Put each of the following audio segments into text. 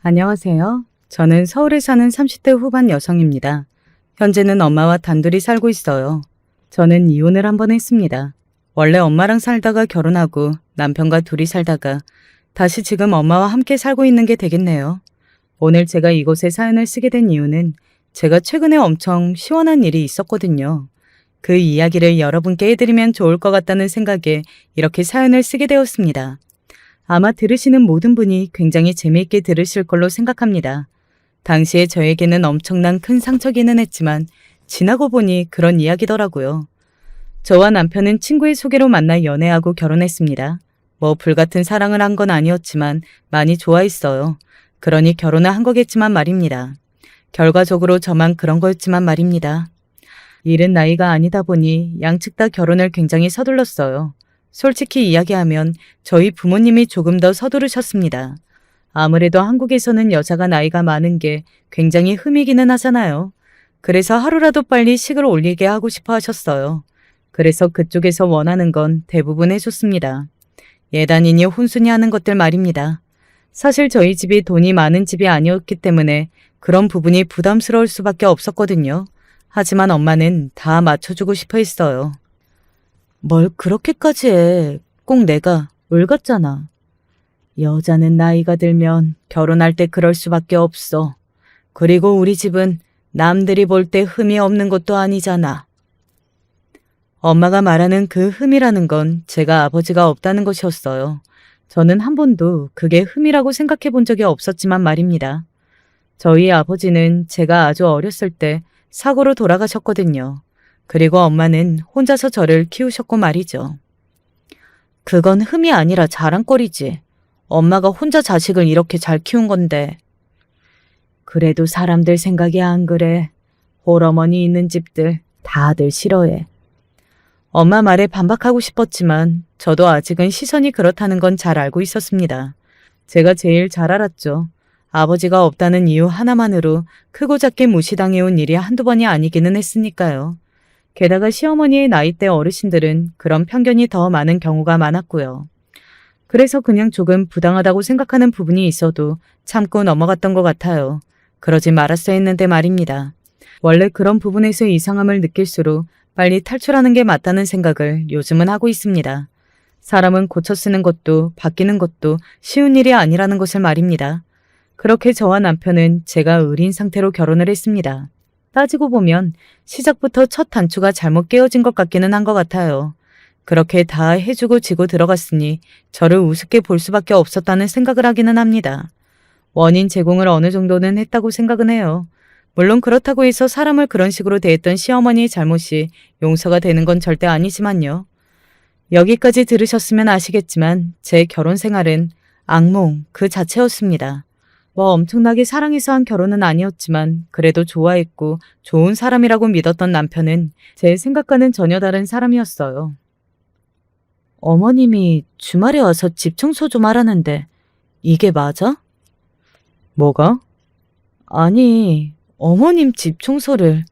안녕하세요. 저는 서울에 사는 30대 후반 여성입니다. 현재는 엄마와 단둘이 살고 있어요. 저는 이혼을 한 번 했습니다. 원래 엄마랑 살다가 결혼하고 남편과 둘이 살다가 다시 지금 엄마와 함께 살고 있는 게 되겠네요. 오늘 제가 이곳에 사연을 쓰게 된 이유는 제가 최근에 엄청 시원한 일이 있었거든요. 그 이야기를 여러분께 해드리면 좋을 것 같다는 생각에 이렇게 사연을 쓰게 되었습니다. 아마 들으시는 모든 분이 굉장히 재미있게 들으실 걸로 생각합니다. 당시에 저에게는 엄청난 큰 상처기는 했지만 지나고 보니 그런 이야기더라고요. 저와 남편은 친구의 소개로 만나 연애하고 결혼했습니다. 뭐 불같은 사랑을 한 건 아니었지만 많이 좋아했어요. 그러니 결혼을 한 거겠지만 말입니다. 결과적으로 저만 그런 거였지만 말입니다. 이른 나이가 아니다 보니 양측 다 결혼을 굉장히 서둘렀어요. 솔직히 이야기하면 저희 부모님이 조금 더 서두르셨습니다. 아무래도 한국에서는 여자가 나이가 많은 게 굉장히 흠이기는 하잖아요. 그래서 하루라도 빨리 식을 올리게 하고 싶어 하셨어요. 그래서 그쪽에서 원하는 건 대부분 해줬습니다. 예단이니 혼수니 하는 것들 말입니다. 사실 저희 집이 돈이 많은 집이 아니었기 때문에 그런 부분이 부담스러울 수밖에 없었거든요. 하지만 엄마는 다 맞춰주고 싶어 했어요. 뭘 그렇게까지 해. 꼭 내가 울 같잖아. 여자는 나이가 들면 결혼할 때 그럴 수밖에 없어. 그리고 우리 집은 남들이 볼 때 흠이 없는 것도 아니잖아. 엄마가 말하는 그 흠이라는 건 제가 아버지가 없다는 것이었어요. 저는 한 번도 그게 흠이라고 생각해 본 적이 없었지만 말입니다. 저희 아버지는 제가 아주 어렸을 때 사고로 돌아가셨거든요. 그리고 엄마는 혼자서 저를 키우셨고 말이죠. 그건 흠이 아니라 자랑거리지. 엄마가 혼자 자식을 이렇게 잘 키운 건데. 그래도 사람들 생각이 안 그래. 홀어머니 있는 집들 다들 싫어해. 엄마 말에 반박하고 싶었지만 저도 아직은 시선이 그렇다는 건 잘 알고 있었습니다. 제가 제일 잘 알았죠. 아버지가 없다는 이유 하나만으로 크고 작게 무시당해온 일이 한두 번이 아니기는 했으니까요. 게다가 시어머니의 나이대 어르신들은 그런 편견이 더 많은 경우가 많았고요. 그래서 그냥 조금 부당하다고 생각하는 부분이 있어도 참고 넘어갔던 것 같아요. 그러지 말았어야 했는데 말입니다. 원래 그런 부분에서 이상함을 느낄수록 빨리 탈출하는 게 맞다는 생각을 요즘은 하고 있습니다. 사람은 고쳐 쓰는 것도 바뀌는 것도 쉬운 일이 아니라는 것을 말입니다. 그렇게 저와 남편은 제가 의린 상태로 결혼을 했습니다. 따지고 보면 시작부터 첫 단추가 잘못 깨어진 것 같기는 한 것 같아요. 그렇게 다 해주고 지고 들어갔으니 저를 우습게 볼 수밖에 없었다는 생각을 하기는 합니다. 원인 제공을 어느 정도는 했다고 생각은 해요. 물론 그렇다고 해서 사람을 그런 식으로 대했던 시어머니의 잘못이 용서가 되는 건 절대 아니지만요. 여기까지 들으셨으면 아시겠지만 제 결혼 생활은 악몽 그 자체였습니다. 뭐 엄청나게 사랑해서 한 결혼은 아니었지만 그래도 좋아했고 좋은 사람이라고 믿었던 남편은 제 생각과는 전혀 다른 사람이었어요. 어머님이 주말에 와서 집 청소 좀 하라는데 이게 맞아? 뭐가? 아니, 어머님 집 청소를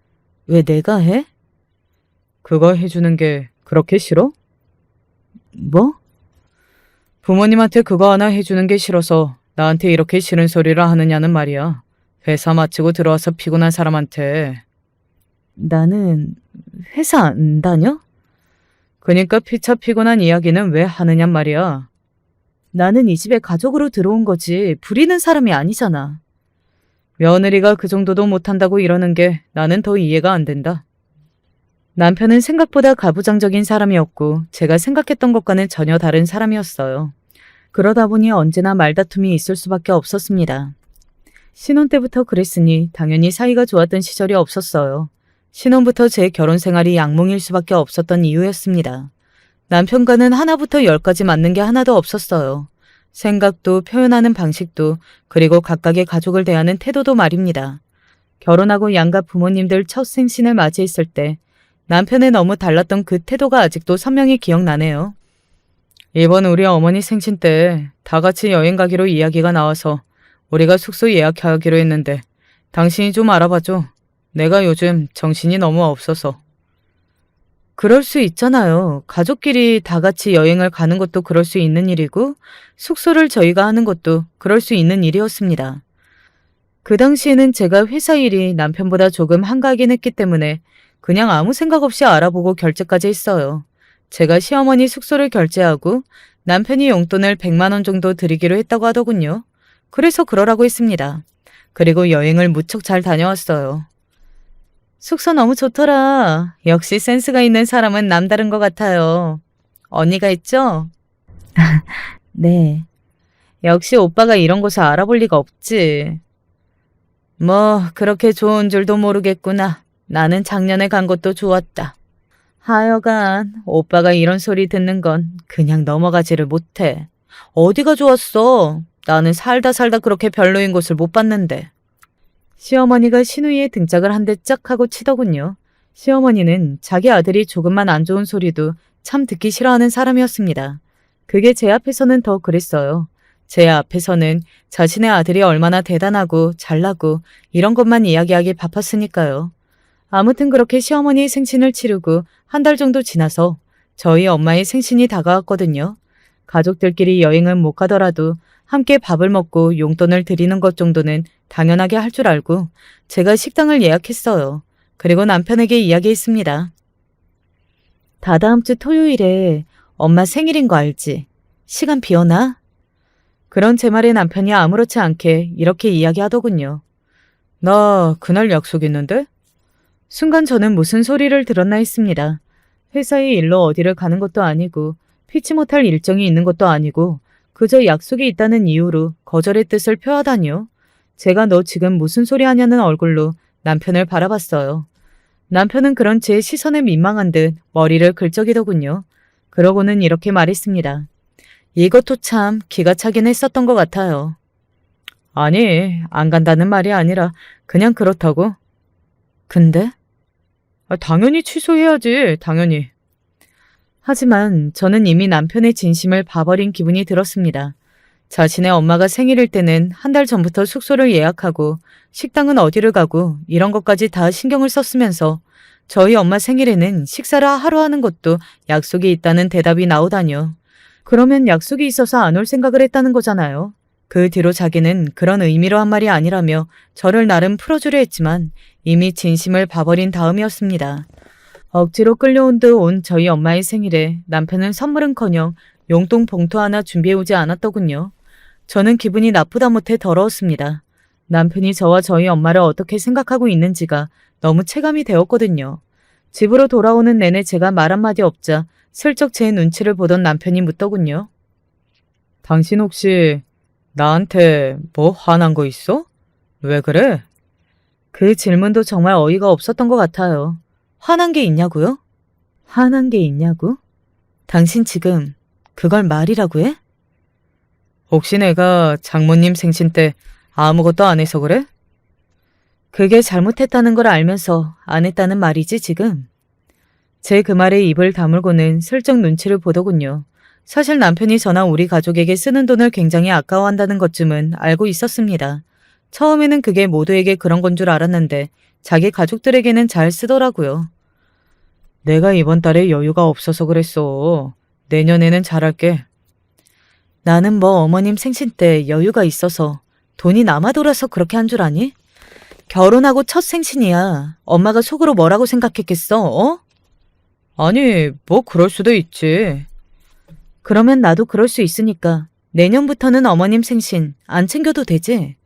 왜 내가 해? 그거 해주는 게 그렇게 싫어? 뭐? 부모님한테 그거 하나 해주는 게 싫어서 나한테 이렇게 싫은 소리를 하느냐는 말이야. 회사 마치고 들어와서 피곤한 사람한테. 나는 회사 안 다녀? 그니까 피차 피곤한 이야기는 왜 하느냔 말이야. 나는 이 집에 가족으로 들어온 거지 부리는 사람이 아니잖아. 며느리가 그 정도도 못한다고 이러는 게 나는 더 이해가 안 된다. 남편은 생각보다 가부장적인 사람이었고 제가 생각했던 것과는 전혀 다른 사람이었어요. 그러다 보니 언제나 말다툼이 있을 수밖에 없었습니다. 신혼 때부터 그랬으니 당연히 사이가 좋았던 시절이 없었어요. 신혼부터 제 결혼 생활이 악몽일 수밖에 없었던 이유였습니다. 남편과는 하나부터 열까지 맞는 게 하나도 없었어요. 생각도 표현하는 방식도 그리고 각각의 가족을 대하는 태도도 말입니다. 결혼하고 양가 부모님들 첫 생신을 맞이했을 때 남편의 너무 달랐던 그 태도가 아직도 선명히 기억나네요. 이번 우리 어머니 생신 때 다 같이 여행 가기로 이야기가 나와서 우리가 숙소 예약하기로 했는데 당신이 좀 알아봐줘. 내가 요즘 정신이 너무 없어서. 그럴 수 있잖아요. 가족끼리 다 같이 여행을 가는 것도 그럴 수 있는 일이고 숙소를 저희가 하는 것도 그럴 수 있는 일이었습니다. 그 당시에는 제가 회사 일이 남편보다 조금 한가하긴 했기 때문에 그냥 아무 생각 없이 알아보고 결제까지 했어요. 제가 시어머니 숙소를 결제하고 남편이 용돈을 100만 원 정도 드리기로 했다고 하더군요. 그래서 그러라고 했습니다. 그리고 여행을 무척 잘 다녀왔어요. 숙소 너무 좋더라. 역시 센스가 있는 사람은 남다른 것 같아요. 언니가 했죠? 네. 역시 오빠가 이런 곳을 알아볼 리가 없지. 뭐 그렇게 좋은 줄도 모르겠구나. 나는 작년에 간 것도 좋았다. 하여간 오빠가 이런 소리 듣는 건 그냥 넘어가지를 못해. 어디가 좋았어? 나는 살다 그렇게 별로인 곳을 못 봤는데. 시어머니가 신우이의 등짝을 한 대 짝 하고 치더군요. 시어머니는 자기 아들이 조금만 안 좋은 소리도 참 듣기 싫어하는 사람이었습니다. 그게 제 앞에서는 더 그랬어요. 제 앞에서는 자신의 아들이 얼마나 대단하고 잘나고 이런 것만 이야기하기 바빴으니까요. 아무튼 그렇게 시어머니의 생신을 치르고 한 달 정도 지나서 저희 엄마의 생신이 다가왔거든요. 가족들끼리 여행은 못 가더라도 함께 밥을 먹고 용돈을 드리는 것 정도는 당연하게 할 줄 알고 제가 식당을 예약했어요. 그리고 남편에게 이야기했습니다. 다다음 주 토요일에 엄마 생일인 거 알지? 시간 비어나? 그런 제 말에 남편이 아무렇지 않게 이렇게 이야기하더군요. 나 그날 약속 있는데? 순간 저는 무슨 소리를 들었나 했습니다. 회사의 일로 어디를 가는 것도 아니고 피치 못할 일정이 있는 것도 아니고 그저 약속이 있다는 이유로 거절의 뜻을 표하다니요. 제가 너 지금 무슨 소리 하냐는 얼굴로 남편을 바라봤어요. 남편은 그런 제 시선에 민망한 듯 머리를 긁적이더군요. 그러고는 이렇게 말했습니다. 이것도 참 기가 차긴 했었던 것 같아요. 아니, 안 간다는 말이 아니라 그냥 그렇다고. 근데? 당연히 취소해야지, 당연히. 하지만 저는 이미 남편의 진심을 봐버린 기분이 들었습니다. 자신의 엄마가 생일일 때는 한 달 전부터 숙소를 예약하고 식당은 어디를 가고 이런 것까지 다 신경을 썼으면서 저희 엄마 생일에는 식사를 하루 하는 것도 약속이 있다는 대답이 나오다니요. 그러면 약속이 있어서 안 올 생각을 했다는 거잖아요. 그 뒤로 자기는 그런 의미로 한 말이 아니라며 저를 나름 풀어주려 했지만 이미 진심을 봐버린 다음이었습니다. 억지로 끌려온 듯 온 저희 엄마의 생일에 남편은 선물은커녕 용돈 봉투 하나 준비해오지 않았더군요. 저는 기분이 나쁘다 못해 더러웠습니다. 남편이 저와 저희 엄마를 어떻게 생각하고 있는지가 너무 체감이 되었거든요. 집으로 돌아오는 내내 제가 말 한마디 없자 슬쩍 제 눈치를 보던 남편이 묻더군요. 당신 혹시 나한테 뭐 화난 거 있어? 왜 그래? 그 질문도 정말 어이가 없었던 것 같아요. 화난 게 있냐고요? 화난 게 있냐고? 당신 지금 그걸 말이라고 해? 혹시 내가 장모님 생신 때 아무것도 안 해서 그래? 그게 잘못했다는 걸 알면서 안 했다는 말이지 지금? 제 그 말에 입을 다물고는 슬쩍 눈치를 보더군요. 사실 남편이 저나 우리 가족에게 쓰는 돈을 굉장히 아까워한다는 것쯤은 알고 있었습니다. 처음에는 그게 모두에게 그런 건 줄 알았는데 자기 가족들에게는 잘 쓰더라고요. 내가 이번 달에 여유가 없어서 그랬어. 내년에는 잘할게. 나는 뭐 어머님 생신 때 여유가 있어서 돈이 남아 돌아서 그렇게 한 줄 아니? 결혼하고 첫 생신이야. 엄마가 속으로 뭐라고 생각했겠어, 어? 아니, 뭐 그럴 수도 있지. 그러면 나도 그럴 수 있으니까 내년부터는 어머님 생신 안 챙겨도 되지?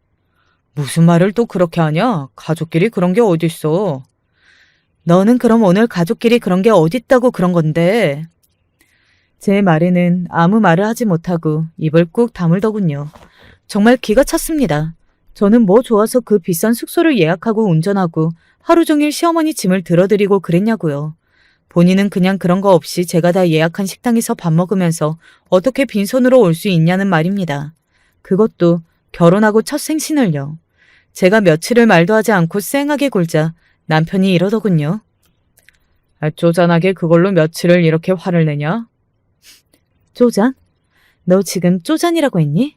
무슨 말을 또 그렇게 하냐? 가족끼리 그런 게 어딨어. 너는 그럼 오늘 가족끼리 그런 게 어딨다고 그런 건데. 제 말에는 아무 말을 하지 못하고 입을 꾹 다물더군요. 정말 기가 찼습니다. 저는 뭐 좋아서 그 비싼 숙소를 예약하고 운전하고 하루 종일 시어머니 짐을 들어드리고 그랬냐고요. 본인은 그냥 그런 거 없이 제가 다 예약한 식당에서 밥 먹으면서 어떻게 빈손으로 올 수 있냐는 말입니다. 그것도 결혼하고 첫 생신을요. 제가 며칠을 말도 하지 않고 쌩하게 굴자 남편이 이러더군요. 쪼잔하게 그걸로 며칠을 이렇게 화를 내냐? 쪼잔? 너 지금 쪼잔이라고 했니?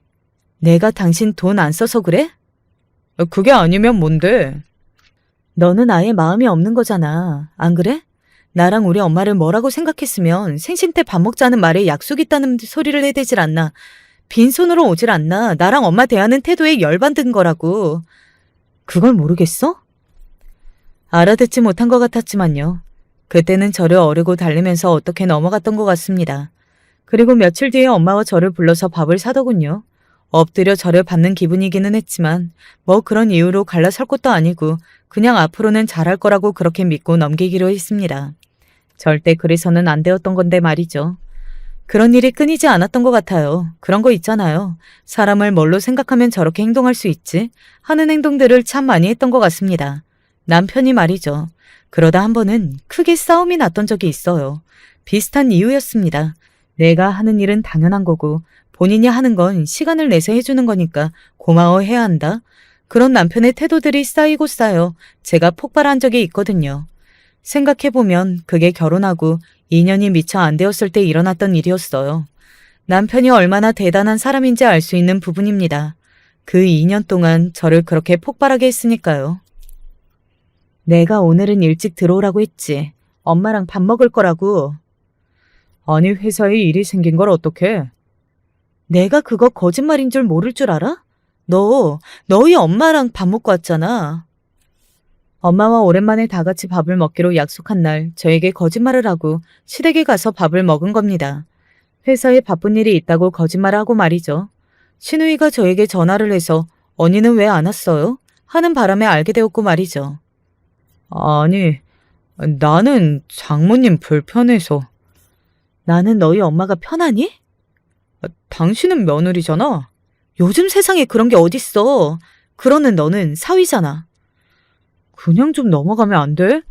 내가 당신 돈 안 써서 그래? 그게 아니면 뭔데? 너는 아예 마음이 없는 거잖아. 안 그래? 나랑 우리 엄마를 뭐라고 생각했으면 생신 때 밥 먹자는 말에 약속 있다는 소리를 해대질 않나. 빈손으로 오질 않나. 나랑 엄마 대하는 태도에 열받은 거라고. 그걸 모르겠어? 알아듣지 못한 것 같았지만요. 그때는 저를 어르고 달래면서 어떻게 넘어갔던 것 같습니다. 그리고 며칠 뒤에 엄마와 저를 불러서 밥을 사더군요. 엎드려 저를 받는 기분이기는 했지만 뭐 그런 이유로 갈라설 것도 아니고 그냥 앞으로는 잘할 거라고 그렇게 믿고 넘기기로 했습니다. 절대 그래서는 안 되었던 건데 말이죠. 그런 일이 끊이지 않았던 것 같아요. 그런 거 있잖아요. 사람을 뭘로 생각하면 저렇게 행동할 수 있지? 하는 행동들을 참 많이 했던 것 같습니다. 남편이 말이죠. 그러다 한 번은 크게 싸움이 났던 적이 있어요. 비슷한 이유였습니다. 내가 하는 일은 당연한 거고 본인이 하는 건 시간을 내서 해주는 거니까 고마워해야 한다. 그런 남편의 태도들이 쌓이고 쌓여 제가 폭발한 적이 있거든요. 생각해보면 그게 결혼하고 2년이 미처 안 되었을 때 일어났던 일이었어요. 남편이 얼마나 대단한 사람인지 알 수 있는 부분입니다. 그 2년 동안 저를 그렇게 폭발하게 했으니까요. 내가 오늘은 일찍 들어오라고 했지. 엄마랑 밥 먹을 거라고. 아니 회사에 일이 생긴 걸 어떡해? 내가 그거 거짓말인 줄 모를 줄 알아? 너희 엄마랑 밥 먹고 왔잖아. 엄마와 오랜만에 다 같이 밥을 먹기로 약속한 날 저에게 거짓말을 하고 시댁에 가서 밥을 먹은 겁니다. 회사에 바쁜 일이 있다고 거짓말을 하고 말이죠. 신우이가 저에게 전화를 해서 언니는 왜 안 왔어요? 하는 바람에 알게 되었고 말이죠. 아니, 나는 장모님 불편해서. 나는 너희 엄마가 편하니? 당신은 며느리잖아. 요즘 세상에 그런 게 어딨어. 그러는 너는 사위잖아. 그냥 좀 넘어가면 안 돼?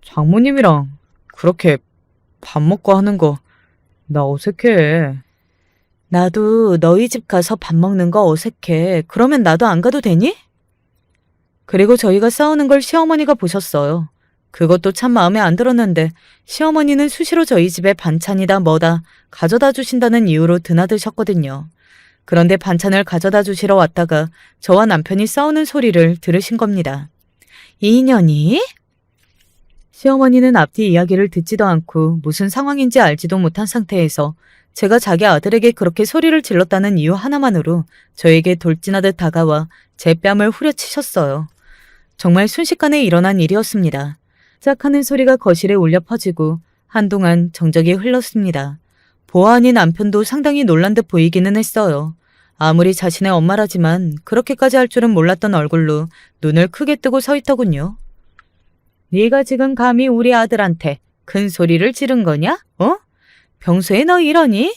장모님이랑 그렇게 밥 먹고 하는 거 나 어색해. 나도 너희 집 가서 밥 먹는 거 어색해. 그러면 나도 안 가도 되니? 그리고 저희가 싸우는 걸 시어머니가 보셨어요. 그것도 참 마음에 안 들었는데 시어머니는 수시로 저희 집에 반찬이다 뭐다 가져다 주신다는 이유로 드나드셨거든요. 그런데 반찬을 가져다 주시러 왔다가 저와 남편이 싸우는 소리를 들으신 겁니다. 2년이? 시어머니는 앞뒤 이야기를 듣지도 않고 무슨 상황인지 알지도 못한 상태에서 제가 자기 아들에게 그렇게 소리를 질렀다는 이유 하나만으로 저에게 돌진하듯 다가와 제 뺨을 후려치셨어요. 정말 순식간에 일어난 일이었습니다. 짝 하는 소리가 거실에 울려 퍼지고 한동안 정적이 흘렀습니다. 보아하니 남편도 상당히 놀란 듯 보이기는 했어요. 아무리 자신의 엄마라지만 그렇게까지 할 줄은 몰랐던 얼굴로 눈을 크게 뜨고 서 있더군요. 네가 지금 감히 우리 아들한테 큰 소리를 지른 거냐? 어? 평소에 너 이러니?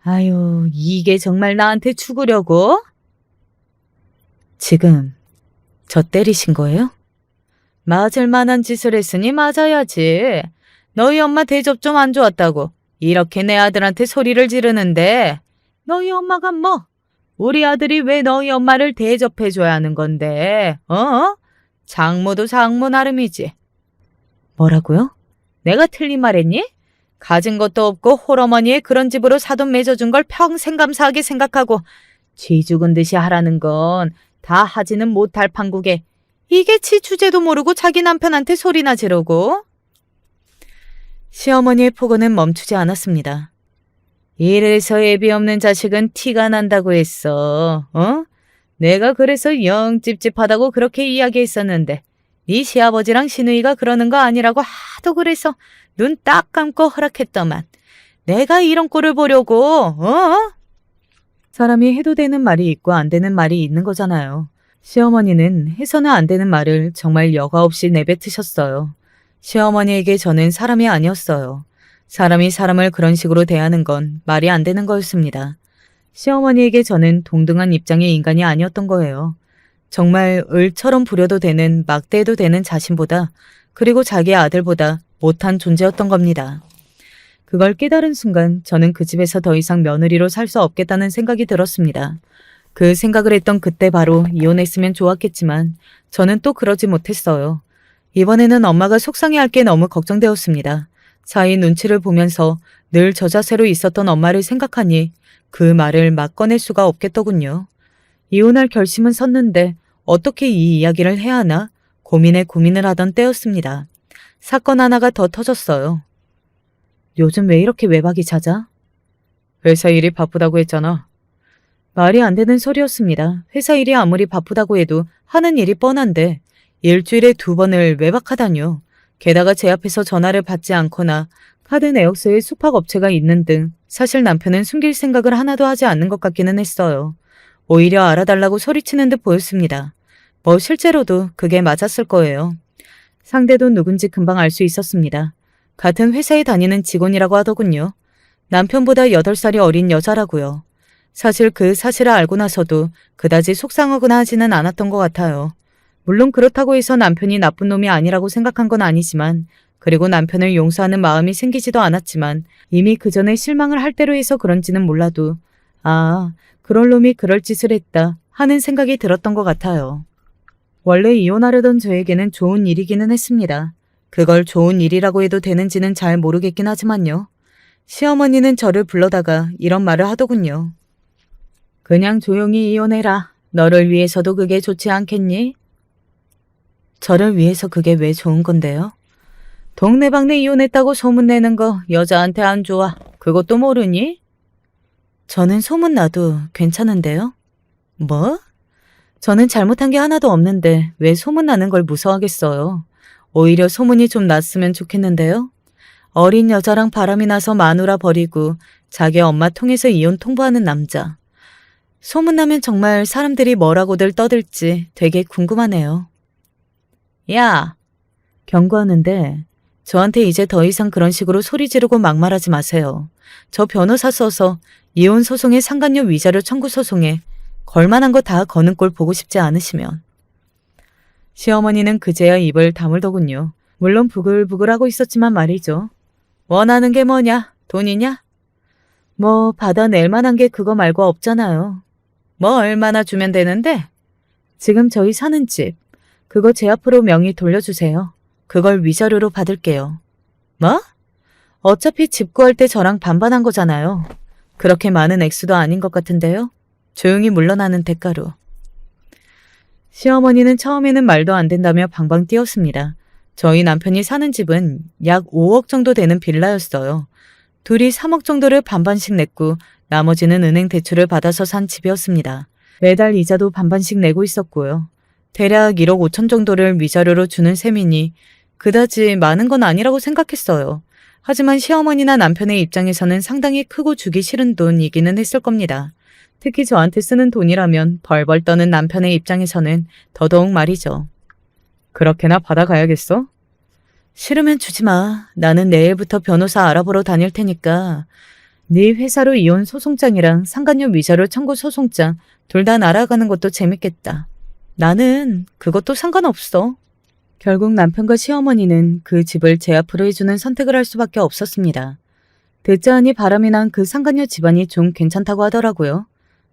아유, 이게 정말 나한테 죽으려고? 지금 저 때리신 거예요? 맞을 만한 짓을 했으니 맞아야지. 너희 엄마 대접 좀 안 좋았다고 이렇게 내 아들한테 소리를 지르는데 너희 엄마가 뭐? 우리 아들이 왜 너희 엄마를 대접해줘야 하는 건데? 어? 장모도 장모 나름이지. 뭐라고요? 내가 틀린 말했니? 가진 것도 없고 홀어머니의 그런 집으로 사돈 맺어준 걸 평생 감사하게 생각하고 쥐 죽은 듯이 하라는 건 다 하지는 못할 판국에 이게 지 주제도 모르고 자기 남편한테 소리나 지르고. 시어머니의 폭언은 멈추지 않았습니다. 이래서 애비 없는 자식은 티가 난다고 했어. 어? 내가 그래서 영 찝찝하다고 그렇게 이야기했었는데 네 시아버지랑 시누이가 그러는 거 아니라고 하도 그래서 눈 딱 감고 허락했더만. 내가 이런 꼴을 보려고. 어? 사람이 해도 되는 말이 있고 안 되는 말이 있는 거잖아요. 시어머니는 해서는 안 되는 말을 정말 여과 없이 내뱉으셨어요. 시어머니에게 저는 사람이 아니었어요. 사람이 사람을 그런 식으로 대하는 건 말이 안 되는 거였습니다. 시어머니에게 저는 동등한 입장의 인간이 아니었던 거예요. 정말 을처럼 부려도 되는 막대해도 되는 자신보다 그리고 자기 아들보다 못한 존재였던 겁니다. 그걸 깨달은 순간 저는 그 집에서 더 이상 며느리로 살 수 없겠다는 생각이 들었습니다. 그 생각을 했던 그때 바로 이혼했으면 좋았겠지만 저는 또 그러지 못했어요. 이번에는 엄마가 속상해할 게 너무 걱정되었습니다. 사이 눈치를 보면서 늘 저 자세로 있었던 엄마를 생각하니 그 말을 막 꺼낼 수가 없겠더군요. 이혼할 결심은 섰는데 어떻게 이 이야기를 해야 하나 고민을 하던 때였습니다. 사건 하나가 더 터졌어요. 요즘 왜 이렇게 외박이 잦아? 회사 일이 바쁘다고 했잖아. 말이 안 되는 소리였습니다. 회사 일이 아무리 바쁘다고 해도 하는 일이 뻔한데 일주일에 2번을 외박하다뇨. 게다가 제 앞에서 전화를 받지 않거나 카드 내역서에 숙박업체가 있는 등 사실 남편은 숨길 생각을 하나도 하지 않는 것 같기는 했어요. 오히려 알아달라고 소리치는 듯 보였습니다. 뭐 실제로도 그게 맞았을 거예요. 상대도 누군지 금방 알 수 있었습니다. 같은 회사에 다니는 직원이라고 하더군요. 남편보다 8살이 어린 여자라고요. 사실 그 사실을 알고 나서도 그다지 속상하거나 하지는 않았던 것 같아요. 물론 그렇다고 해서 남편이 나쁜 놈이 아니라고 생각한 건 아니지만, 그리고 남편을 용서하는 마음이 생기지도 않았지만 이미 그 전에 실망을 할 대로 해서 그런지는 몰라도 아, 그럴 놈이 그럴 짓을 했다 하는 생각이 들었던 것 같아요. 원래 이혼하려던 저에게는 좋은 일이기는 했습니다. 그걸 좋은 일이라고 해도 되는지는 잘 모르겠긴 하지만요. 시어머니는 저를 불러다가 이런 말을 하더군요. 그냥 조용히 이혼해라. 너를 위해서도 그게 좋지 않겠니? 저를 위해서 그게 왜 좋은 건데요? 동네방네 이혼했다고 소문내는 거 여자한테 안 좋아. 그것도 모르니? 저는 소문나도 괜찮은데요? 뭐? 저는 잘못한 게 하나도 없는데 왜 소문나는 걸 무서워하겠어요. 오히려 소문이 좀 났으면 좋겠는데요. 어린 여자랑 바람이 나서 마누라 버리고 자기 엄마 통해서 이혼 통보하는 남자. 소문나면 정말 사람들이 뭐라고들 떠들지 되게 궁금하네요. 야! 경고하는데 저한테 이제 더 이상 그런 식으로 소리 지르고 막말하지 마세요. 저 변호사 써서 이혼 소송에 상간녀 위자료 청구 소송에 걸만한 거 다 거는 꼴 보고 싶지 않으시면. 시어머니는 그제야 입을 다물더군요. 물론 부글부글하고 있었지만 말이죠. 원하는 게 뭐냐? 돈이냐? 뭐 받아낼 만한 게 그거 말고 없잖아요. 뭐 얼마나 주면 되는데? 지금 저희 사는 집, 그거 제 앞으로 명의 돌려주세요. 그걸 위자료로 받을게요. 뭐? 어차피 집 구할 때 저랑 반반한 거잖아요. 그렇게 많은 액수도 아닌 것 같은데요. 조용히 물러나는 대가로. 시어머니는 처음에는 말도 안 된다며 방방 뛰었습니다. 저희 남편이 사는 집은 약 5억 정도 되는 빌라였어요. 둘이 3억 정도를 반반씩 냈고 나머지는 은행 대출을 받아서 산 집이었습니다. 매달 이자도 반반씩 내고 있었고요. 대략 1억 5천 정도를 위자료로 주는 셈이니 그다지 많은 건 아니라고 생각했어요. 하지만 시어머니나 남편의 입장에서는 상당히 크고 주기 싫은 돈이기는 했을 겁니다. 특히 저한테 쓰는 돈이라면 벌벌 떠는 남편의 입장에서는 더더욱 말이죠. 그렇게나 받아가야겠어? 싫으면 주지 마. 나는 내일부터 변호사 알아보러 다닐 테니까 네 회사로 이혼 소송장이랑 상간녀 위자료 청구 소송장 둘 다 날아가는 것도 재밌겠다. 나는 그것도 상관없어. 결국 남편과 시어머니는 그 집을 제 앞으로 해주는 선택을 할 수밖에 없었습니다. 듣자 하니 바람이 난 그 상간녀 집안이 좀 괜찮다고 하더라고요.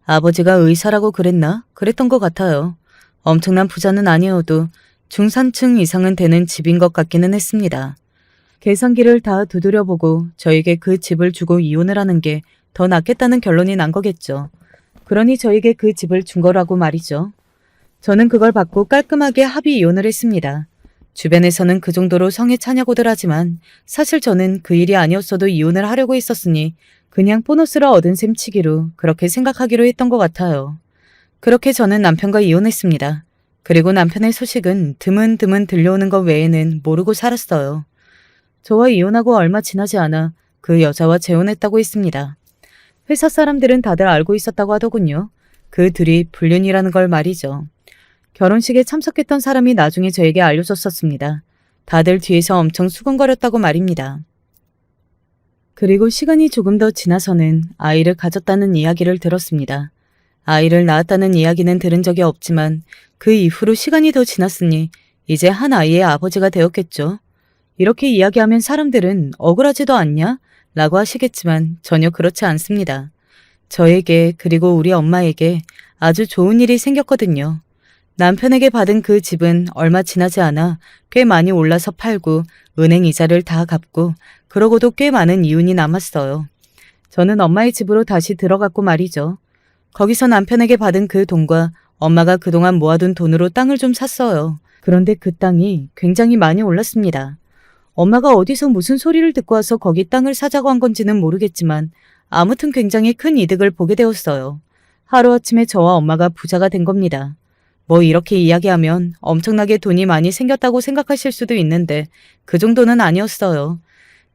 아버지가 의사라고 그랬나? 그랬던 것 같아요. 엄청난 부자는 아니어도 중산층 이상은 되는 집인 것 같기는 했습니다. 계산기를 다 두드려보고 저에게 그 집을 주고 이혼을 하는 게 더 낫겠다는 결론이 난 거겠죠. 그러니 저에게 그 집을 준 거라고 말이죠. 저는 그걸 받고 깔끔하게 합의 이혼을 했습니다. 주변에서는 그 정도로 성에 차냐고들 하지만 사실 저는 그 일이 아니었어도 이혼을 하려고 했었으니 그냥 보너스를 얻은 셈 치기로 그렇게 생각하기로 했던 것 같아요. 그렇게 저는 남편과 이혼했습니다. 그리고 남편의 소식은 드문드문 들려오는 것 외에는 모르고 살았어요. 저와 이혼하고 얼마 지나지 않아 그 여자와 재혼했다고 했습니다. 회사 사람들은 다들 알고 있었다고 하더군요. 그 둘이 불륜이라는 걸 말이죠. 결혼식에 참석했던 사람이 나중에 저에게 알려줬었습니다. 다들 뒤에서 엄청 수근거렸다고 말입니다. 그리고 시간이 조금 더 지나서는 아이를 가졌다는 이야기를 들었습니다. 아이를 낳았다는 이야기는 들은 적이 없지만 그 이후로 시간이 더 지났으니 이제 한 아이의 아버지가 되었겠죠. 이렇게 이야기하면 사람들은 억울하지도 않냐? 라고 하시겠지만 전혀 그렇지 않습니다. 저에게 그리고 우리 엄마에게 아주 좋은 일이 생겼거든요. 남편에게 받은 그 집은 얼마 지나지 않아 꽤 많이 올라서 팔고 은행 이자를 다 갚고 그러고도 꽤 많은 이윤이 남았어요. 저는 엄마의 집으로 다시 들어갔고 말이죠. 거기서 남편에게 받은 그 돈과 엄마가 그동안 모아둔 돈으로 땅을 좀 샀어요. 그런데 그 땅이 굉장히 많이 올랐습니다. 엄마가 어디서 무슨 소리를 듣고 와서 거기 땅을 사자고 한 건지는 모르겠지만 아무튼 굉장히 큰 이득을 보게 되었어요. 하루아침에 저와 엄마가 부자가 된 겁니다. 뭐 이렇게 이야기하면 엄청나게 돈이 많이 생겼다고 생각하실 수도 있는데 그 정도는 아니었어요.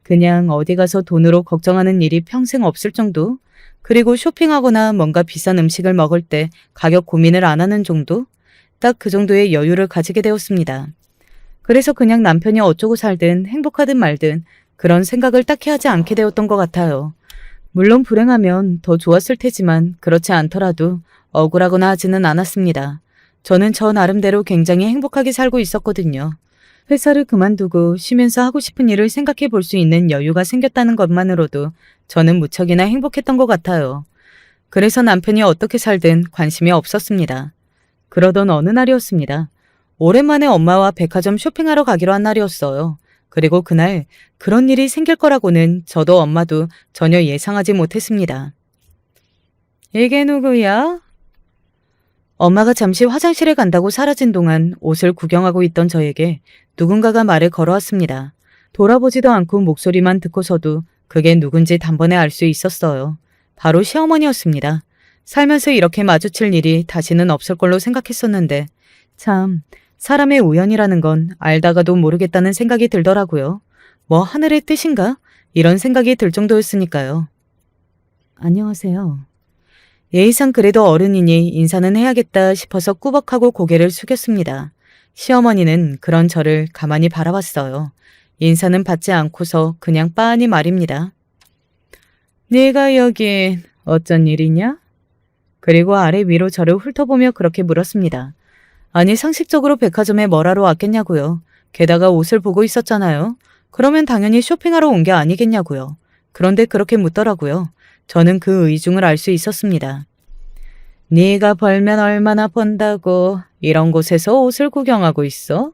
그냥 어디 가서 돈으로 걱정하는 일이 평생 없을 정도? 그리고 쇼핑하거나 뭔가 비싼 음식을 먹을 때 가격 고민을 안 하는 정도? 딱 그 정도의 여유를 가지게 되었습니다. 그래서 그냥 남편이 어쩌고 살든 행복하든 말든 그런 생각을 딱히 하지 않게 되었던 것 같아요. 물론 불행하면 더 좋았을 테지만 그렇지 않더라도 억울하거나 하지는 않았습니다. 저는 저 나름대로 굉장히 행복하게 살고 있었거든요. 회사를 그만두고 쉬면서 하고 싶은 일을 생각해 볼 수 있는 여유가 생겼다는 것만으로도 저는 무척이나 행복했던 것 같아요. 그래서 남편이 어떻게 살든 관심이 없었습니다. 그러던 어느 날이었습니다. 오랜만에 엄마와 백화점 쇼핑하러 가기로 한 날이었어요. 그리고 그날 그런 일이 생길 거라고는 저도 엄마도 전혀 예상하지 못했습니다. 이게 누구야? 엄마가 잠시 화장실에 간다고 사라진 동안 옷을 구경하고 있던 저에게 누군가가 말을 걸어왔습니다. 돌아보지도 않고 목소리만 듣고서도 그게 누군지 단번에 알 수 있었어요. 바로 시어머니였습니다. 살면서 이렇게 마주칠 일이 다시는 없을 걸로 생각했었는데 참 사람의 우연이라는 건 알다가도 모르겠다는 생각이 들더라고요. 뭐 하늘의 뜻인가? 이런 생각이 들 정도였으니까요. 안녕하세요. 예의상 그래도 어른이니 인사는 해야겠다 싶어서 꾸벅하고 고개를 숙였습니다. 시어머니는 그런 저를 가만히 바라봤어요. 인사는 받지 않고서 그냥 빤히 말입니다. 네가 여긴 어쩐 일이냐? 그리고 아래 위로 저를 훑어보며 그렇게 물었습니다. 아니 상식적으로 백화점에 뭘 하러 왔겠냐고요. 게다가 옷을 보고 있었잖아요. 그러면 당연히 쇼핑하러 온 게 아니겠냐고요. 그런데 그렇게 묻더라고요. 저는 그 의중을 알 수 있었습니다. 네가 벌면 얼마나 번다고 이런 곳에서 옷을 구경하고 있어?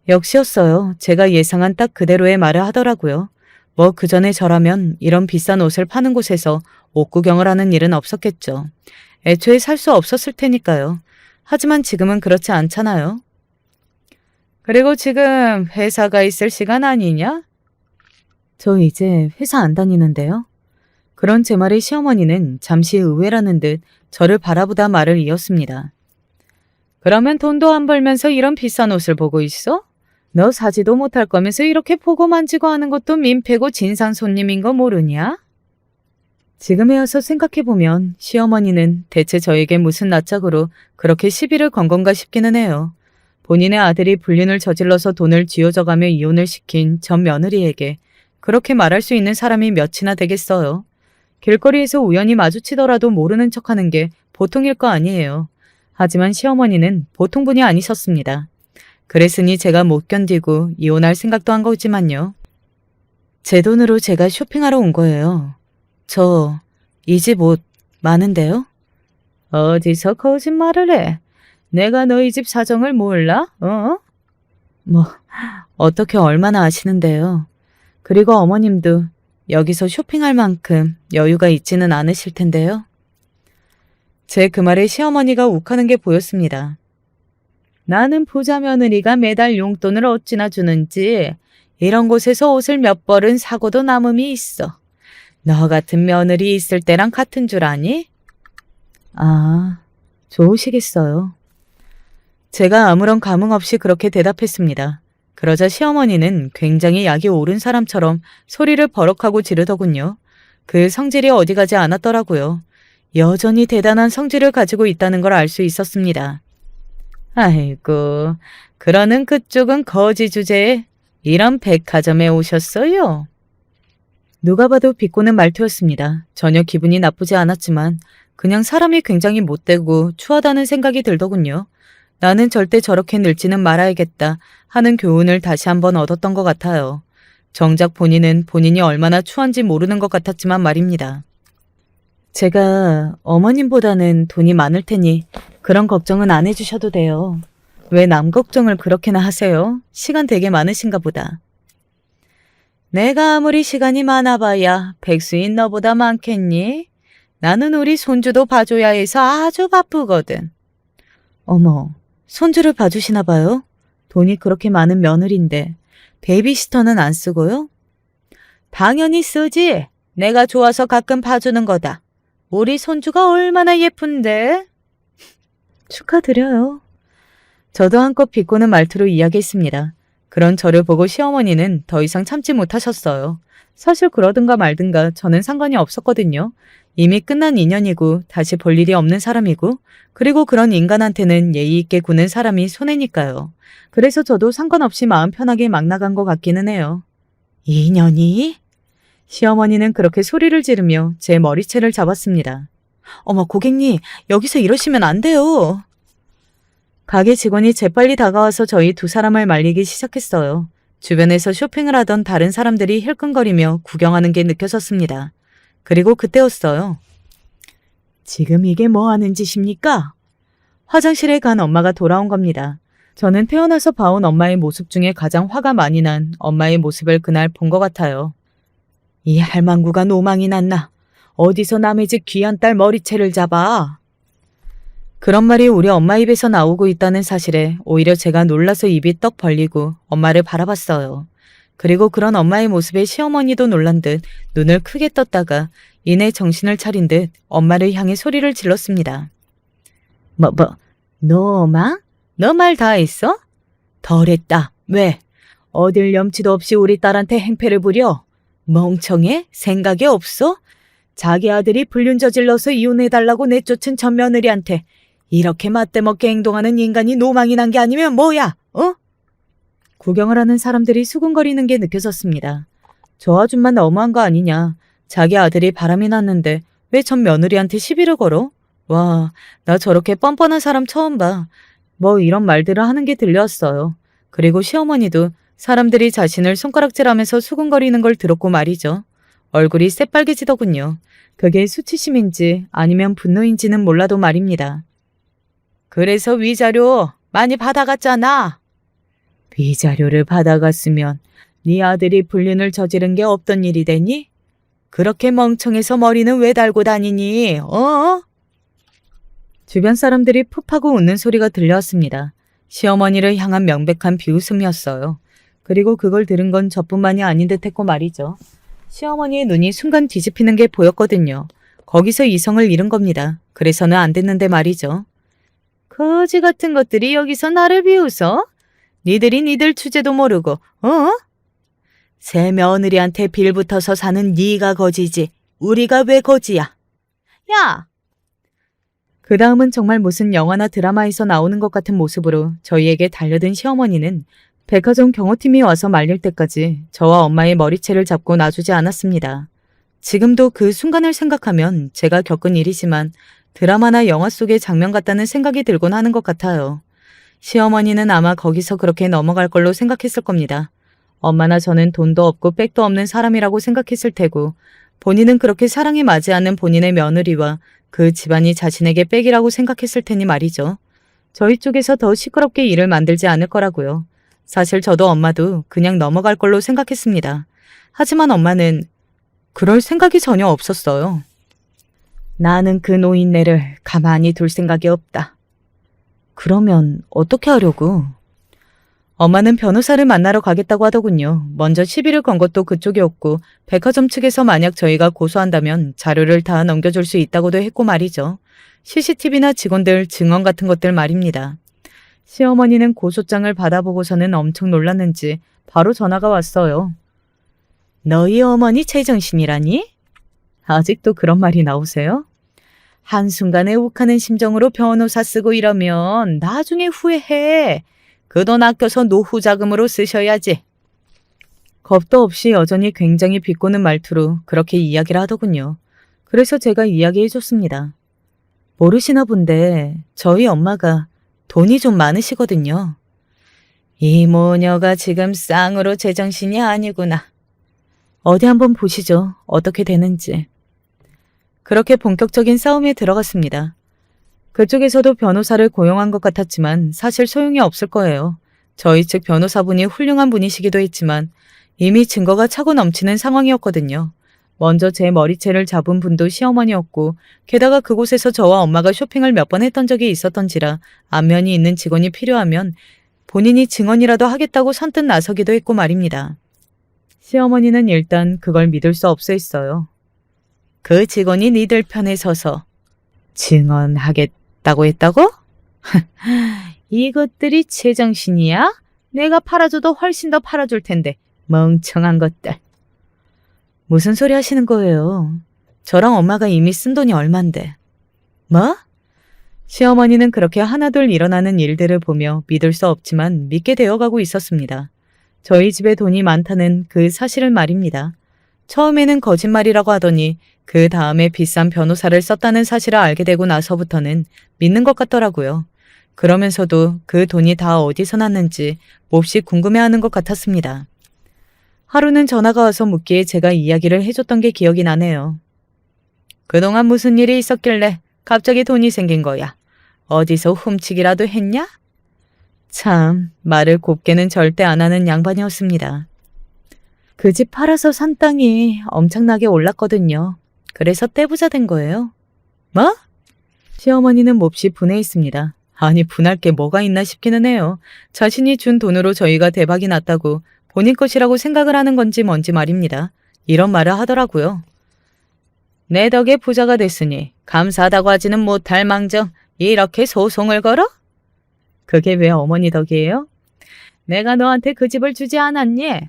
역시였어요. 제가 예상한 딱 그대로의 말을 하더라고요. 뭐 그전에 저라면 이런 비싼 옷을 파는 곳에서 옷 구경을 하는 일은 없었겠죠. 애초에 살 수 없었을 테니까요. 하지만 지금은 그렇지 않잖아요. 그리고 지금 회사가 있을 시간 아니냐? 저 이제 회사 안 다니는데요. 그런 제 말에 시어머니는 잠시 의외라는 듯 저를 바라보다 말을 이었습니다. 그러면 돈도 안 벌면서 이런 비싼 옷을 보고 있어? 너 사지도 못할 거면서 이렇게 보고 만지고 하는 것도 민폐고 진상 손님인 거 모르냐? 지금에 와서 생각해보면 시어머니는 대체 저에게 무슨 낯짝으로 그렇게 시비를 건 건가 싶기는 해요. 본인의 아들이 불륜을 저질러서 돈을 쥐어져가며 이혼을 시킨 전 며느리에게 그렇게 말할 수 있는 사람이 몇이나 되겠어요. 길거리에서 우연히 마주치더라도 모르는 척하는 게 보통일 거 아니에요. 하지만 시어머니는 보통 분이 아니셨습니다. 그랬으니 제가 못 견디고 이혼할 생각도 한 거지만요. 제 돈으로 제가 쇼핑하러 온 거예요. 저 이 집 옷 많은데요? 어디서 거짓말을 해? 내가 너희 집 사정을 몰라? 뭐 어떻게 얼마나 아시는데요. 그리고 어머님도 여기서 쇼핑할 만큼 여유가 있지는 않으실 텐데요. 제 그 말에 시어머니가 욱하는 게 보였습니다. 나는 부자 며느리가 매달 용돈을 어찌나 주는지 이런 곳에서 옷을 몇 벌은 사고도 남음이 있어. 너 같은 며느리 있을 때랑 같은 줄 아니? 아, 좋으시겠어요. 제가 아무런 감흥 없이 그렇게 대답했습니다. 그러자 시어머니는 굉장히 약이 오른 사람처럼 소리를 버럭하고 지르더군요. 그 성질이 어디 가지 않았더라고요. 여전히 대단한 성질을 가지고 있다는 걸 알 수 있었습니다. 아이고, 그러는 그쪽은 거지 주제에 이런 백화점에 오셨어요? 누가 봐도 비꼬는 말투였습니다. 전혀 기분이 나쁘지 않았지만 그냥 사람이 굉장히 못되고 추하다는 생각이 들더군요. 나는 절대 저렇게 늙지는 말아야겠다 하는 교훈을 다시 한번 얻었던 것 같아요. 정작 본인은 본인이 얼마나 추한지 모르는 것 같았지만 말입니다. 제가 어머님보다는 돈이 많을 테니 그런 걱정은 안 해주셔도 돼요. 왜 남 걱정을 그렇게나 하세요? 시간 되게 많으신가 보다. 내가 아무리 시간이 많아봐야 백수인 너보다 많겠니? 나는 우리 손주도 봐줘야 해서 아주 바쁘거든. 어머, 손주를 봐주시나 봐요? 돈이 그렇게 많은 며느리인데 베이비시터는 안 쓰고요? 당연히 쓰지. 내가 좋아서 가끔 봐주는 거다. 우리 손주가 얼마나 예쁜데? 축하드려요. 저도 한껏 비꼬는 말투로 이야기했습니다. 그런 저를 보고 시어머니는 더 이상 참지 못하셨어요. 사실 그러든가 말든가 저는 상관이 없었거든요. 이미 끝난 인연이고 다시 볼 일이 없는 사람이고 그리고 그런 인간한테는 예의 있게 구는 사람이 손해니까요. 그래서 저도 상관없이 마음 편하게 막 나간 것 같기는 해요. 인연이? 시어머니는 그렇게 소리를 지르며 제 머리채를 잡았습니다. 어머 고객님 여기서 이러시면 안 돼요. 가게 직원이 재빨리 다가와서 저희 두 사람을 말리기 시작했어요. 주변에서 쇼핑을 하던 다른 사람들이 힐끔거리며 구경하는 게 느껴졌습니다. 그리고 그때였어요. 지금 이게 뭐 하는 짓입니까? 화장실에 간 엄마가 돌아온 겁니다. 저는 태어나서 봐온 엄마의 모습 중에 가장 화가 많이 난 엄마의 모습을 그날 본 것 같아요. 이 할망구가 노망이 났나? 어디서 남의 집 귀한 딸 머리채를 잡아? 그런 말이 우리 엄마 입에서 나오고 있다는 사실에 오히려 제가 놀라서 입이 떡 벌리고 엄마를 바라봤어요. 그리고 그런 엄마의 모습에 시어머니도 놀란 듯 눈을 크게 떴다가 이내 정신을 차린 듯 엄마를 향해 소리를 질렀습니다. 너 엄마? 너 말 다 했어? 덜했다. 왜? 어딜 염치도 없이 우리 딸한테 행패를 부려? 멍청해? 생각이 없어? 자기 아들이 불륜 저질러서 이혼해달라고 내쫓은 전 며느리한테 이렇게 맞대먹게 행동하는 인간이 노망이 난 게 아니면 뭐야? 어? 구경을 하는 사람들이 수군거리는 게 느껴졌습니다. 저 아줌마 너무한 거 아니냐. 자기 아들이 바람이 났는데 왜 전 며느리한테 시비를 걸어? 와, 나 저렇게 뻔뻔한 사람 처음 봐. 뭐 이런 말들을 하는 게 들려왔어요. 그리고 시어머니도 사람들이 자신을 손가락질하면서 수군거리는 걸 들었고 말이죠. 얼굴이 새빨개지더군요. 그게 수치심인지 아니면 분노인지는 몰라도 말입니다. 그래서 위자료 많이 받아갔잖아. 위자료를 받아갔으면 네 아들이 불륜을 저지른 게 없던 일이 되니? 그렇게 멍청해서 머리는 왜 달고 다니니? 어? 주변 사람들이 푹하고 웃는 소리가 들려왔습니다. 시어머니를 향한 명백한 비웃음이었어요. 그리고 그걸 들은 건 저뿐만이 아닌 듯 했고 말이죠. 시어머니의 눈이 순간 뒤집히는 게 보였거든요. 거기서 이성을 잃은 겁니다. 그래서는 안 됐는데 말이죠. 거지 같은 것들이 여기서 나를 비웃어? 니들이 니들 주제도 모르고, 어? 새 며느리한테 빌붙어서 사는 니가 거지지. 우리가 왜 거지야? 야! 그 다음은 정말 무슨 영화나 드라마에서 나오는 것 같은 모습으로 저희에게 달려든 시어머니는 백화점 경호팀이 와서 말릴 때까지 저와 엄마의 머리채를 잡고 놔주지 않았습니다. 지금도 그 순간을 생각하면 제가 겪은 일이지만 드라마나 영화 속의 장면 같다는 생각이 들곤 하는 것 같아요. 시어머니는 아마 거기서 그렇게 넘어갈 걸로 생각했을 겁니다. 엄마나 저는 돈도 없고 백도 없는 사람이라고 생각했을 테고 본인은 그렇게 사랑에 맞지 않는 본인의 며느리와 그 집안이 자신에게 백이라고 생각했을 테니 말이죠. 저희 쪽에서 더 시끄럽게 일을 만들지 않을 거라고요. 사실 저도 엄마도 그냥 넘어갈 걸로 생각했습니다. 하지만 엄마는 그럴 생각이 전혀 없었어요. 나는 그 노인네를 가만히 둘 생각이 없다. 그러면 어떻게 하려고? 엄마는 변호사를 만나러 가겠다고 하더군요. 먼저 시비를 건 것도 그쪽이었고 백화점 측에서 만약 저희가 고소한다면 자료를 다 넘겨줄 수 있다고도 했고 말이죠. CCTV나 직원들 증언 같은 것들 말입니다. 시어머니는 고소장을 받아보고서는 엄청 놀랐는지 바로 전화가 왔어요. 너희 어머니 제정신이라니? 아직도 그런 말이 나오세요? 한순간에 욱하는 심정으로 변호사 쓰고 이러면 나중에 후회해. 그 돈 아껴서 노후 자금으로 쓰셔야지. 겁도 없이 여전히 굉장히 비꼬는 말투로 그렇게 이야기를 하더군요. 그래서 제가 이야기해줬습니다. 모르시나 본데 저희 엄마가 돈이 좀 많으시거든요. 이 모녀가 지금 쌍으로 제정신이 아니구나. 어디 한번 보시죠. 어떻게 되는지. 그렇게 본격적인 싸움에 들어갔습니다. 그쪽에서도 변호사를 고용한 것 같았지만 사실 소용이 없을 거예요. 저희 측 변호사분이 훌륭한 분이시기도 했지만 이미 증거가 차고 넘치는 상황이었거든요. 먼저 제 머리채를 잡은 분도 시어머니였고 게다가 그곳에서 저와 엄마가 쇼핑을 몇 번 했던 적이 있었던지라 안면이 있는 직원이 필요하면 본인이 증언이라도 하겠다고 선뜻 나서기도 했고 말입니다. 시어머니는 일단 그걸 믿을 수 없어 했어요. 그 직원이 니들 편에 서서 증언하겠다고 했다고? 이것들이 제정신이야? 내가 팔아줘도 훨씬 더 팔아줄 텐데 멍청한 것들. 무슨 소리 하시는 거예요? 저랑 엄마가 이미 쓴 돈이 얼만데. 뭐? 시어머니는 그렇게 하나둘 일어나는 일들을 보며 믿을 수 없지만 믿게 되어가고 있었습니다. 저희 집에 돈이 많다는 그 사실을 말입니다. 처음에는 거짓말이라고 하더니 그 다음에 비싼 변호사를 썼다는 사실을 알게 되고 나서부터는 믿는 것 같더라고요. 그러면서도 그 돈이 다 어디서 났는지 몹시 궁금해하는 것 같았습니다. 하루는 전화가 와서 묻기에 제가 이야기를 해줬던 게 기억이 나네요. 그동안 무슨 일이 있었길래 갑자기 돈이 생긴 거야? 어디서 훔치기라도 했냐? 참, 말을 곱게는 절대 안 하는 양반이었습니다. 그 집 팔아서 산 땅이 엄청나게 올랐거든요. 그래서 떼부자 된 거예요. 뭐? 시어머니는 몹시 분해있습니다. 아니, 분할 게 뭐가 있나 싶기는 해요. 자신이 준 돈으로 저희가 대박이 났다고 본인 것이라고 생각을 하는 건지 뭔지 말입니다. 이런 말을 하더라고요. 내 덕에 부자가 됐으니 감사하다고 하지는 못할 망정 이렇게 소송을 걸어? 그게 왜 어머니 덕이에요? 내가 너한테 그 집을 주지 않았니?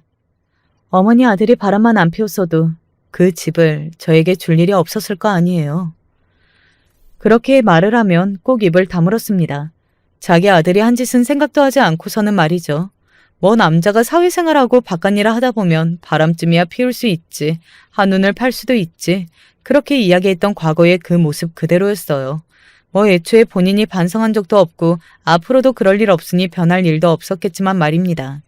어머니 아들이 바람만 안 피웠어도 그 집을 저에게 줄 일이 없었을 거 아니에요. 그렇게 말을 하면 꼭 입을 다물었습니다. 자기 아들이 한 짓은 생각도 하지 않고서는 말이죠. 뭐 남자가 사회생활하고 바깥일을 하다 보면 바람쯤이야 피울 수 있지. 한눈을 팔 수도 있지. 그렇게 이야기했던 과거의 그 모습 그대로였어요. 뭐 애초에 본인이 반성한 적도 없고 앞으로도 그럴 일 없으니 변할 일도 없었겠지만 말입니다.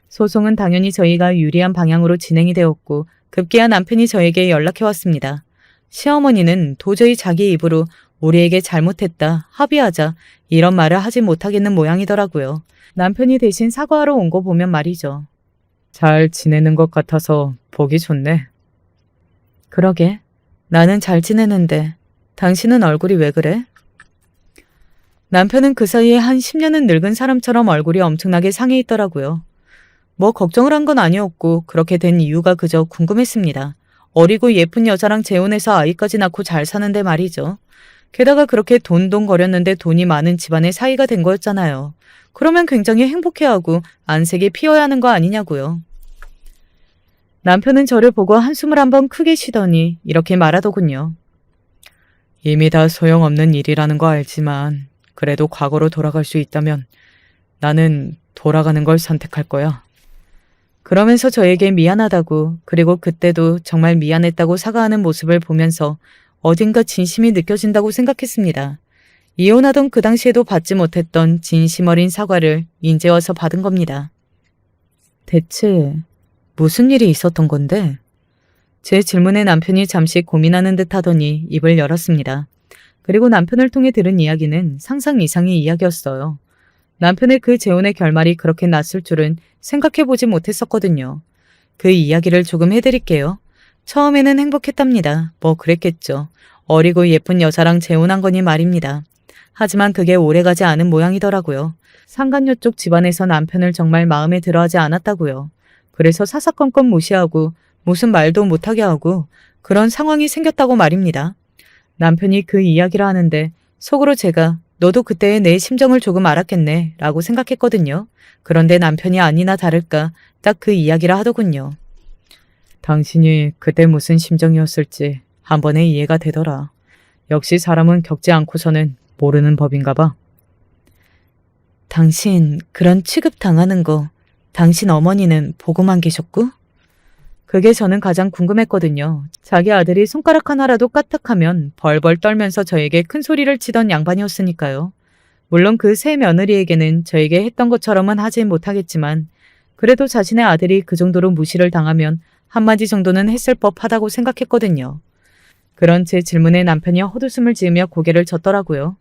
소송은 당연히 저희가 유리한 방향으로 진행이 되었고 급기야 남편이 저에게 연락해 왔습니다. 시어머니는 도저히 자기 입으로 우리에게 잘못했다, 합의하자 이런 말을 하지 못하겠는 모양이더라고요. 남편이 대신 사과하러 온 거 보면 말이죠. 잘 지내는 것 같아서 보기 좋네. 그러게, 나는 잘 지내는데 당신은 얼굴이 왜 그래? 남편은 그 사이에 한 10년은 늙은 사람처럼 얼굴이 엄청나게 상해 있더라고요. 뭐 걱정을 한 건 아니었고 그렇게 된 이유가 그저 궁금했습니다. 어리고 예쁜 여자랑 재혼해서 아이까지 낳고 잘 사는데 말이죠. 게다가 그렇게 돈돈거렸는데 돈이 많은 집안의 사이가 된 거였잖아요. 그러면 굉장히 행복해하고 안색이 피어야 하는 거 아니냐고요. 남편은 저를 보고 한숨을 한번 크게 쉬더니 이렇게 말하더군요. 이미 다 소용없는 일이라는 거 알지만 그래도 과거로 돌아갈 수 있다면 나는 돌아가는 걸 선택할 거야. 그러면서 저에게 미안하다고 그리고 그때도 정말 미안했다고 사과하는 모습을 보면서 어딘가 진심이 느껴진다고 생각했습니다. 이혼하던 그 당시에도 받지 못했던 진심 어린 사과를 이제 와서 받은 겁니다. 대체 무슨 일이 있었던 건데? 제 질문에 남편이 잠시 고민하는 듯 하더니 입을 열었습니다. 그리고 남편을 통해 들은 이야기는 상상 이상의 이야기였어요. 남편의 그 재혼의 결말이 그렇게 났을 줄은 생각해보지 못했었거든요. 그 이야기를 조금 해드릴게요. 처음에는 행복했답니다. 뭐 그랬겠죠. 어리고 예쁜 여자랑 재혼한 거니 말입니다. 하지만 그게 오래가지 않은 모양이더라고요. 상간녀 쪽 집안에서 남편을 정말 마음에 들어하지 않았다고요. 그래서 사사건건 무시하고 무슨 말도 못하게 하고 그런 상황이 생겼다고 말입니다. 남편이 그 이야기를 하는데 속으로 제가 너도 그때의 내 심정을 조금 알았겠네 라고 생각했거든요. 그런데 남편이 아니나 다를까 딱 그 이야기를 하더군요. 당신이 그때 무슨 심정이었을지 한 번에 이해가 되더라. 역시 사람은 겪지 않고서는 모르는 법인가 봐. 당신 그런 취급당하는 거 당신 어머니는 보고만 계셨고? 그게 저는 가장 궁금했거든요. 자기 아들이 손가락 하나라도 까딱하면 벌벌 떨면서 저에게 큰 소리를 치던 양반이었으니까요. 물론 그 새 며느리에게는 저에게 했던 것처럼은 하지 못하겠지만 그래도 자신의 아들이 그 정도로 무시를 당하면 한마디 정도는 했을 법하다고 생각했거든요. 그런 제 질문에 남편이 헛웃음을 지으며 고개를 젓더라고요.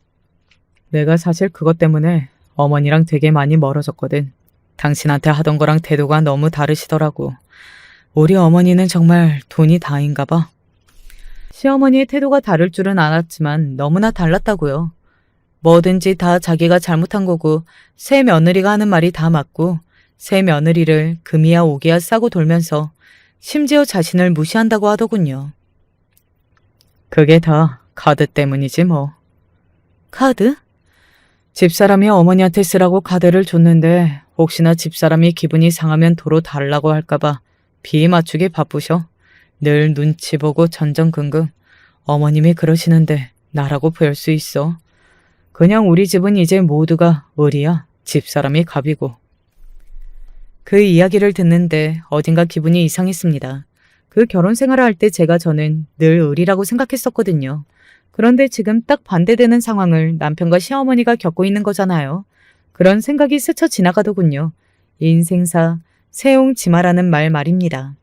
내가 사실 그것 때문에 어머니랑 되게 많이 멀어졌거든. 당신한테 하던 거랑 태도가 너무 다르시더라고. 우리 어머니는 정말 돈이 다인가 봐. 시어머니의 태도가 다를 줄은 알았지만 너무나 달랐다고요. 뭐든지 다 자기가 잘못한 거고 새 며느리가 하는 말이 다 맞고 새 며느리를 금이야 오기야 싸고 돌면서 심지어 자신을 무시한다고 하더군요. 그게 다 카드 때문이지 뭐. 카드? 집사람이 어머니한테 쓰라고 카드를 줬는데 혹시나 집사람이 기분이 상하면 도로 달라고 할까봐 비 맞추기 바쁘셔. 늘 눈치 보고 전전긍긍. 어머님이 그러시는데 나라고 보일 수 있어. 그냥 우리 집은 이제 모두가 을이야. 집사람이 갑이고. 그 이야기를 듣는데 어딘가 기분이 이상했습니다. 그 결혼 생활을 할 때 저는 늘 을이라고 생각했었거든요. 그런데 지금 딱 반대되는 상황을 남편과 시어머니가 겪고 있는 거잖아요. 그런 생각이 스쳐 지나가더군요. 인생사, 세옹지마라는 말입니다.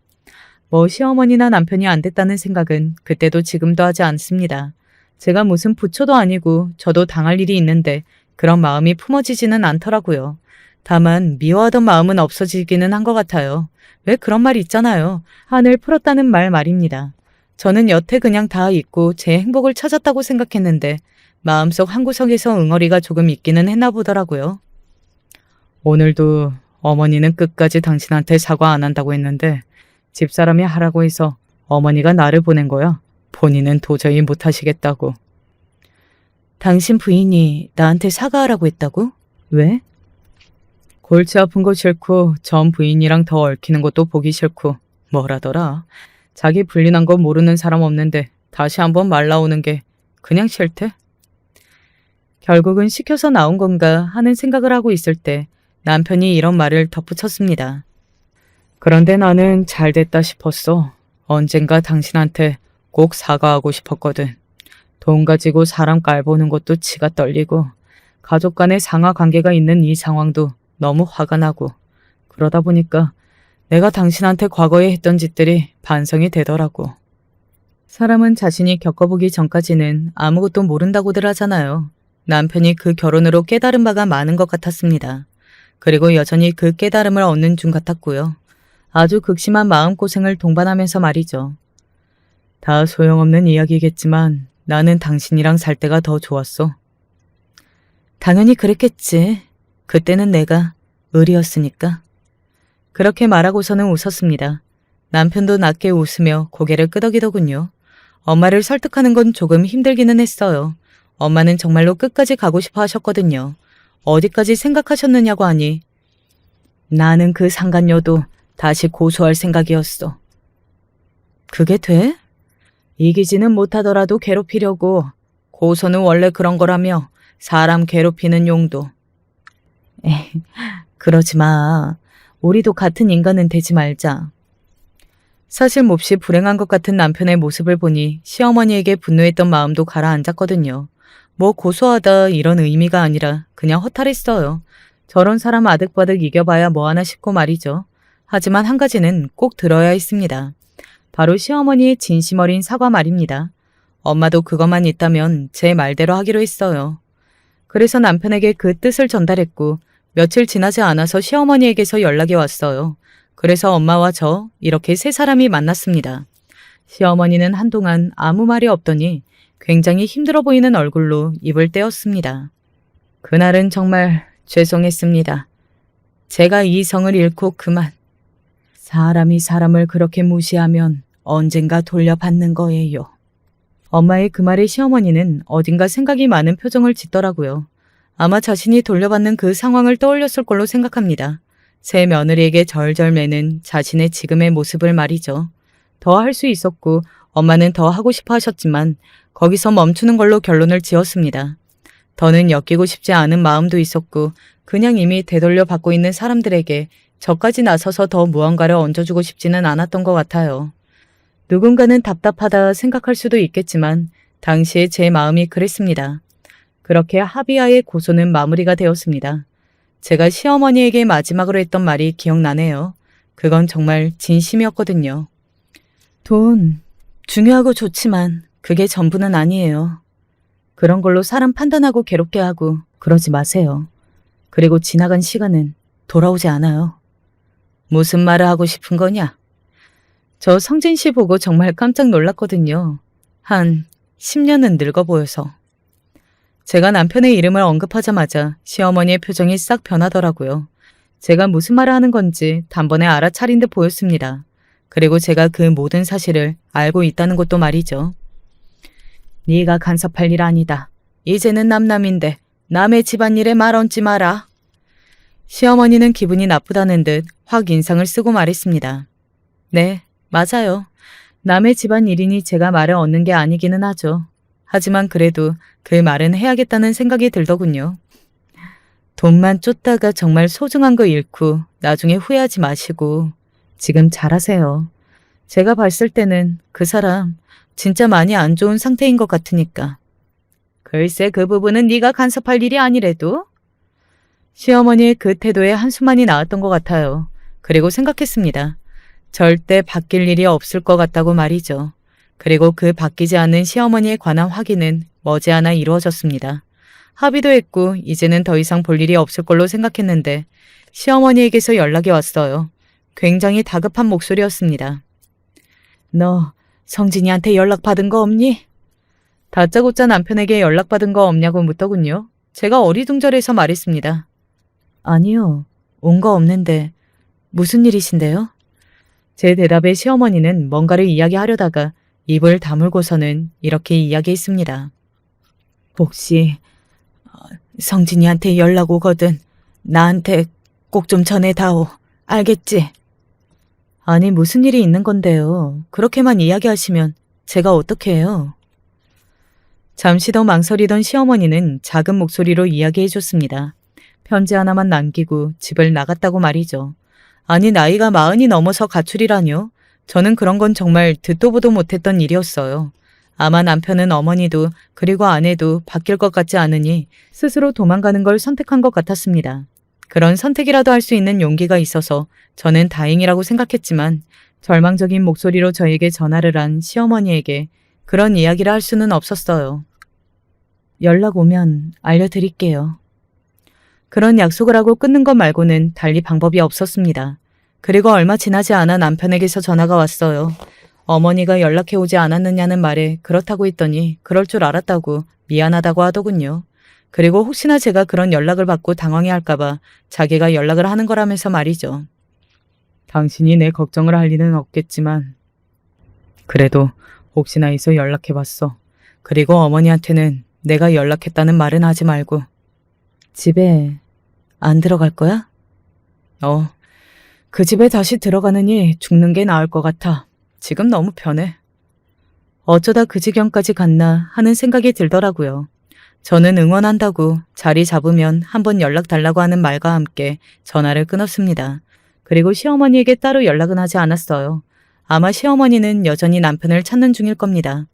뭐 시어머니나 남편이 안 됐다는 생각은 그때도 지금도 하지 않습니다. 제가 무슨 부처도 아니고 저도 당할 일이 있는데 그런 마음이 품어지지는 않더라고요. 다만 미워하던 마음은 없어지기는 한 것 같아요. 왜 그런 말 있잖아요. 한을 풀었다는 말입니다. 저는 여태 그냥 다 잊고 제 행복을 찾았다고 생각했는데 마음속 한구석에서 응어리가 조금 있기는 했나 보더라고요. 오늘도 어머니는 끝까지 당신한테 사과 안 한다고 했는데 집사람이 하라고 해서 어머니가 나를 보낸 거야. 본인은 도저히 못 하시겠다고. 당신 부인이 나한테 사과하라고 했다고? 왜? 골치 아픈 거 싫고 전 부인이랑 더 얽히는 것도 보기 싫고 뭐라더라. 자기 불리난 거 모르는 사람 없는데 다시 한번 말 나오는 게 그냥 싫대. 결국은 시켜서 나온 건가 하는 생각을 하고 있을 때 남편이 이런 말을 덧붙였습니다. 그런데 나는 잘 됐다 싶었어. 언젠가 당신한테 꼭 사과하고 싶었거든. 돈 가지고 사람 깔보는 것도 치가 떨리고 가족 간의 상하 관계가 있는 이 상황도 너무 화가 나고 그러다 보니까 내가 당신한테 과거에 했던 짓들이 반성이 되더라고. 사람은 자신이 겪어보기 전까지는 아무것도 모른다고들 하잖아요. 남편이 그 결혼으로 깨달은 바가 많은 것 같았습니다. 그리고 여전히 그 깨달음을 얻는 중 같았고요. 아주 극심한 마음고생을 동반하면서 말이죠. 다 소용없는 이야기겠지만 나는 당신이랑 살 때가 더 좋았어. 당연히 그랬겠지. 그때는 내가 을이었으니까. 그렇게 말하고서는 웃었습니다. 남편도 낮게 웃으며 고개를 끄덕이더군요. 엄마를 설득하는 건 조금 힘들기는 했어요. 엄마는 정말로 끝까지 가고 싶어 하셨거든요. 어디까지 생각하셨느냐고 하니 나는 그 상간녀도 다시 고소할 생각이었어. 그게 돼? 이기지는 못하더라도 괴롭히려고. 고소는 원래 그런 거라며 사람 괴롭히는 용도. 에이, 그러지 마. 우리도 같은 인간은 되지 말자. 사실 몹시 불행한 것 같은 남편의 모습을 보니 시어머니에게 분노했던 마음도 가라앉았거든요. 뭐 고소하다 이런 의미가 아니라 그냥 허탈했어요. 저런 사람 아득바득 이겨봐야 뭐하나 싶고 말이죠. 하지만 한 가지는 꼭 들어야 했습니다. 바로 시어머니의 진심 어린 사과 말입니다. 엄마도 그것만 있다면 제 말대로 하기로 했어요. 그래서 남편에게 그 뜻을 전달했고 며칠 지나지 않아서 시어머니에게서 연락이 왔어요. 그래서 엄마와 저 이렇게 세 사람이 만났습니다. 시어머니는 한동안 아무 말이 없더니 굉장히 힘들어 보이는 얼굴로 입을 떼었습니다. 그날은 정말 죄송했습니다. 제가 이성을 잃고 그만. 사람이 사람을 그렇게 무시하면 언젠가 돌려받는 거예요. 엄마의 그 말에 시어머니는 어딘가 생각이 많은 표정을 짓더라고요. 아마 자신이 돌려받는 그 상황을 떠올렸을 걸로 생각합니다. 새 며느리에게 절절매는 자신의 지금의 모습을 말이죠. 더 할 수 있었고 엄마는 더 하고 싶어 하셨지만 거기서 멈추는 걸로 결론을 지었습니다. 더는 엮이고 싶지 않은 마음도 있었고 그냥 이미 되돌려 받고 있는 사람들에게 저까지 나서서 더 무언가를 얹어주고 싶지는 않았던 것 같아요. 누군가는 답답하다 생각할 수도 있겠지만 당시에 제 마음이 그랬습니다. 그렇게 합의하에 고소는 마무리가 되었습니다. 제가 시어머니에게 마지막으로 했던 말이 기억나네요. 그건 정말 진심이었거든요. 돈, 중요하고 좋지만 그게 전부는 아니에요. 그런 걸로 사람 판단하고 괴롭게 하고 그러지 마세요. 그리고 지나간 시간은 돌아오지 않아요. 무슨 말을 하고 싶은 거냐? 저 성진 씨 보고 정말 깜짝 놀랐거든요. 한 10년은 늙어 보여서. 제가 남편의 이름을 언급하자마자 시어머니의 표정이 싹 변하더라고요. 제가 무슨 말을 하는 건지 단번에 알아차린 듯 보였습니다. 그리고 제가 그 모든 사실을 알고 있다는 것도 말이죠. 네가 간섭할 일 아니다. 이제는 남남인데 남의 집안일에 말 얹지 마라. 시어머니는 기분이 나쁘다는 듯 확 인상을 쓰고 말했습니다. 네, 맞아요. 남의 집안일이니 제가 말을 얻는 게 아니기는 하죠. 하지만 그래도 그 말은 해야겠다는 생각이 들더군요. 돈만 쫓다가 정말 소중한 거 잃고 나중에 후회하지 마시고 지금 잘하세요. 제가 봤을 때는 그 사람 진짜 많이 안 좋은 상태인 것 같으니까. 글쎄 그 부분은 네가 간섭할 일이 아니래도. 시어머니의 그 태도에 한숨만이 나왔던 것 같아요. 그리고 생각했습니다. 절대 바뀔 일이 없을 것 같다고 말이죠. 그리고 그 바뀌지 않는 시어머니에 관한 확인은 머지않아 이루어졌습니다. 합의도 했고 이제는 더 이상 볼 일이 없을 걸로 생각했는데 시어머니에게서 연락이 왔어요. 굉장히 다급한 목소리였습니다. 너 성진이한테 연락받은 거 없니? 다짜고짜 남편에게 연락받은 거 없냐고 묻더군요. 제가 어리둥절해서 말했습니다. 아니요. 온 거 없는데 무슨 일이신데요? 제 대답에 시어머니는 뭔가를 이야기하려다가 입을 다물고서는 이렇게 이야기했습니다. 혹시 성진이한테 연락 오거든 나한테 꼭 좀 전해다오. 알겠지? 아니 무슨 일이 있는 건데요. 그렇게만 이야기하시면 제가 어떻게 해요? 잠시 더 망설이던 시어머니는 작은 목소리로 이야기해 줬습니다. 편지 하나만 남기고 집을 나갔다고 말이죠. 아니 나이가 40이 넘어서 가출이라뇨? 저는 그런 건 정말 듣도 보도 못했던 일이었어요. 아마 남편은 어머니도 그리고 아내도 바뀔 것 같지 않으니 스스로 도망가는 걸 선택한 것 같았습니다. 그런 선택이라도 할 수 있는 용기가 있어서 저는 다행이라고 생각했지만 절망적인 목소리로 저에게 전화를 한 시어머니에게 그런 이야기를 할 수는 없었어요. 연락 오면 알려드릴게요. 그런 약속을 하고 끊는 것 말고는 달리 방법이 없었습니다. 그리고 얼마 지나지 않아 남편에게서 전화가 왔어요. 어머니가 연락해 오지 않았느냐는 말에 그렇다고 했더니 그럴 줄 알았다고 미안하다고 하더군요. 그리고 혹시나 제가 그런 연락을 받고 당황해할까봐 자기가 연락을 하는 거라면서 말이죠. 당신이 내 걱정을 할 리는 없겠지만 그래도 혹시나 해서 연락해봤어. 그리고 어머니한테는 내가 연락했다는 말은 하지 말고. 집에 안 들어갈 거야? 그 집에 다시 들어가느니 죽는 게 나을 것 같아. 지금 너무 편해. 어쩌다 그 지경까지 갔나 하는 생각이 들더라고요. 저는 응원한다고 자리 잡으면 한번 연락 달라고 하는 말과 함께 전화를 끊었습니다. 그리고 시어머니에게 따로 연락은 하지 않았어요. 아마 시어머니는 여전히 남편을 찾는 중일 겁니다.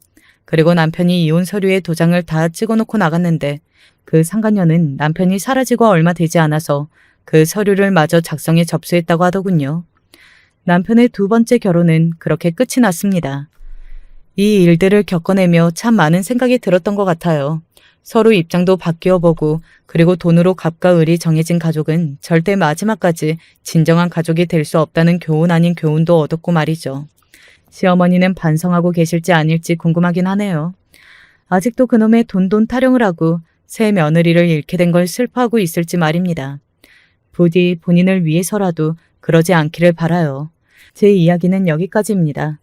그리고 남편이 이혼 서류에 도장을 다 찍어놓고 나갔는데 그 상간녀는 남편이 사라지고 얼마 되지 않아서 그 서류를 마저 작성해 접수했다고 하더군요. 남편의 두 번째 결혼은 그렇게 끝이 났습니다. 이 일들을 겪어내며 참 많은 생각이 들었던 것 같아요. 서로 입장도 바뀌어 보고 그리고 돈으로 갑과 을이 정해진 가족은 절대 마지막까지 진정한 가족이 될 수 없다는 교훈 아닌 교훈도 얻었고 말이죠. 시어머니는 반성하고 계실지 아닐지 궁금하긴 하네요. 아직도 그놈의 돈 타령을 하고 새 며느리를 잃게 된 걸 슬퍼하고 있을지 말입니다. 부디 본인을 위해서라도 그러지 않기를 바라요. 제 이야기는 여기까지입니다.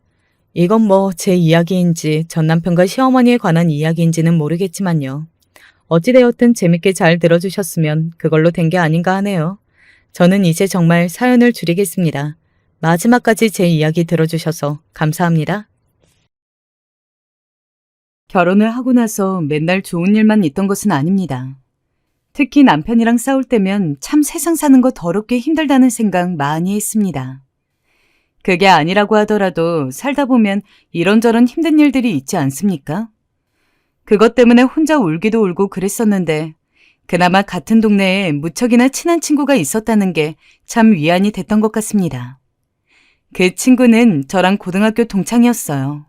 이건 뭐 제 이야기인지 전 남편과 시어머니에 관한 이야기인지는 모르겠지만요. 어찌되었든 재밌게 잘 들어주셨으면 그걸로 된 게 아닌가 하네요. 저는 이제 정말 사연을 줄이겠습니다. 마지막까지 제 이야기 들어주셔서 감사합니다. 결혼을 하고 나서 맨날 좋은 일만 있던 것은 아닙니다. 특히 남편이랑 싸울 때면 참 세상 사는 거 더럽게 힘들다는 생각 많이 했습니다. 그게 아니라고 하더라도 살다 보면 이런저런 힘든 일들이 있지 않습니까? 그것 때문에 혼자 울기도 울고 그랬었는데 그나마 같은 동네에 무척이나 친한 친구가 있었다는 게 참 위안이 됐던 것 같습니다. 그 친구는 저랑 고등학교 동창이었어요.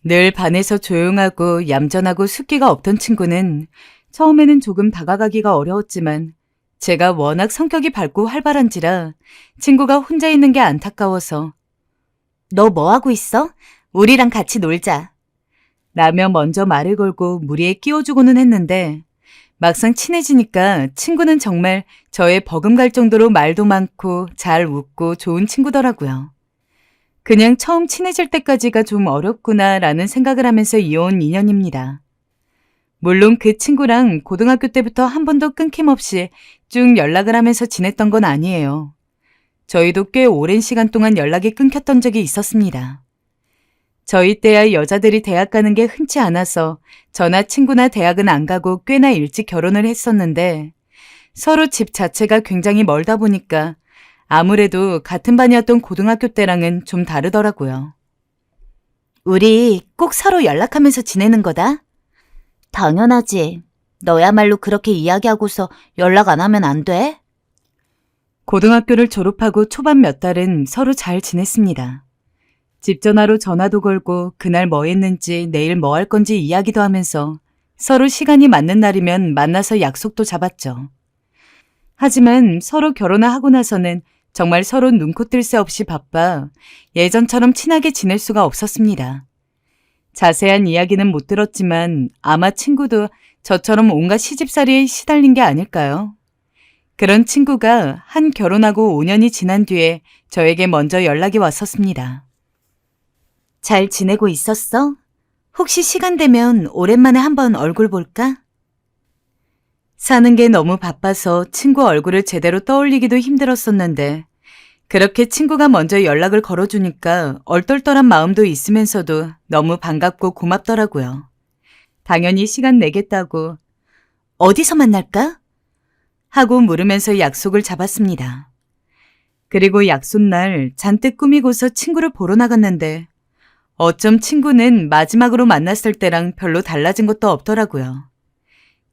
늘 반에서 조용하고 얌전하고 숫기가 없던 친구는 처음에는 조금 다가가기가 어려웠지만 제가 워낙 성격이 밝고 활발한지라 친구가 혼자 있는 게 안타까워서 너 뭐하고 있어? 우리랑 같이 놀자. 라며 먼저 말을 걸고 무리에 끼워주고는 했는데 막상 친해지니까 친구는 정말 저의 버금갈 정도로 말도 많고 잘 웃고 좋은 친구더라고요. 그냥 처음 친해질 때까지가 좀 어렵구나 라는 생각을 하면서 이어온 인연입니다. 물론 그 친구랑 고등학교 때부터 한 번도 끊김없이 쭉 연락을 하면서 지냈던 건 아니에요. 저희도 꽤 오랜 시간 동안 연락이 끊겼던 적이 있었습니다. 저희 때야 여자들이 대학 가는 게 흔치 않아서 저나 친구나 대학은 안 가고 꽤나 일찍 결혼을 했었는데 서로 집 자체가 굉장히 멀다 보니까 아무래도 같은 반이었던 고등학교 때랑은 좀 다르더라고요. 우리 꼭 서로 연락하면서 지내는 거다? 당연하지. 너야말로 그렇게 이야기하고서 연락 안 하면 안 돼? 고등학교를 졸업하고 초반 몇 달은 서로 잘 지냈습니다. 집 전화로 전화도 걸고 그날 뭐 했는지 내일 뭐 할 건지 이야기도 하면서 서로 시간이 맞는 날이면 만나서 약속도 잡았죠. 하지만 서로 결혼을 하고 나서는 정말 서로 눈코 뜰 새 없이 바빠 예전처럼 친하게 지낼 수가 없었습니다. 자세한 이야기는 못 들었지만 아마 친구도 저처럼 온갖 시집살이에 시달린 게 아닐까요? 그런 친구가 한 결혼하고 5년이 지난 뒤에 저에게 먼저 연락이 왔었습니다. 잘 지내고 있었어? 혹시 시간 되면 오랜만에 한번 얼굴 볼까? 사는 게 너무 바빠서 친구 얼굴을 제대로 떠올리기도 힘들었었는데 그렇게 친구가 먼저 연락을 걸어주니까 얼떨떨한 마음도 있으면서도 너무 반갑고 고맙더라고요. 당연히 시간 내겠다고 어디서 만날까? 하고 물으면서 약속을 잡았습니다. 그리고 약속날 잔뜩 꾸미고서 친구를 보러 나갔는데 어쩜 친구는 마지막으로 만났을 때랑 별로 달라진 것도 없더라고요.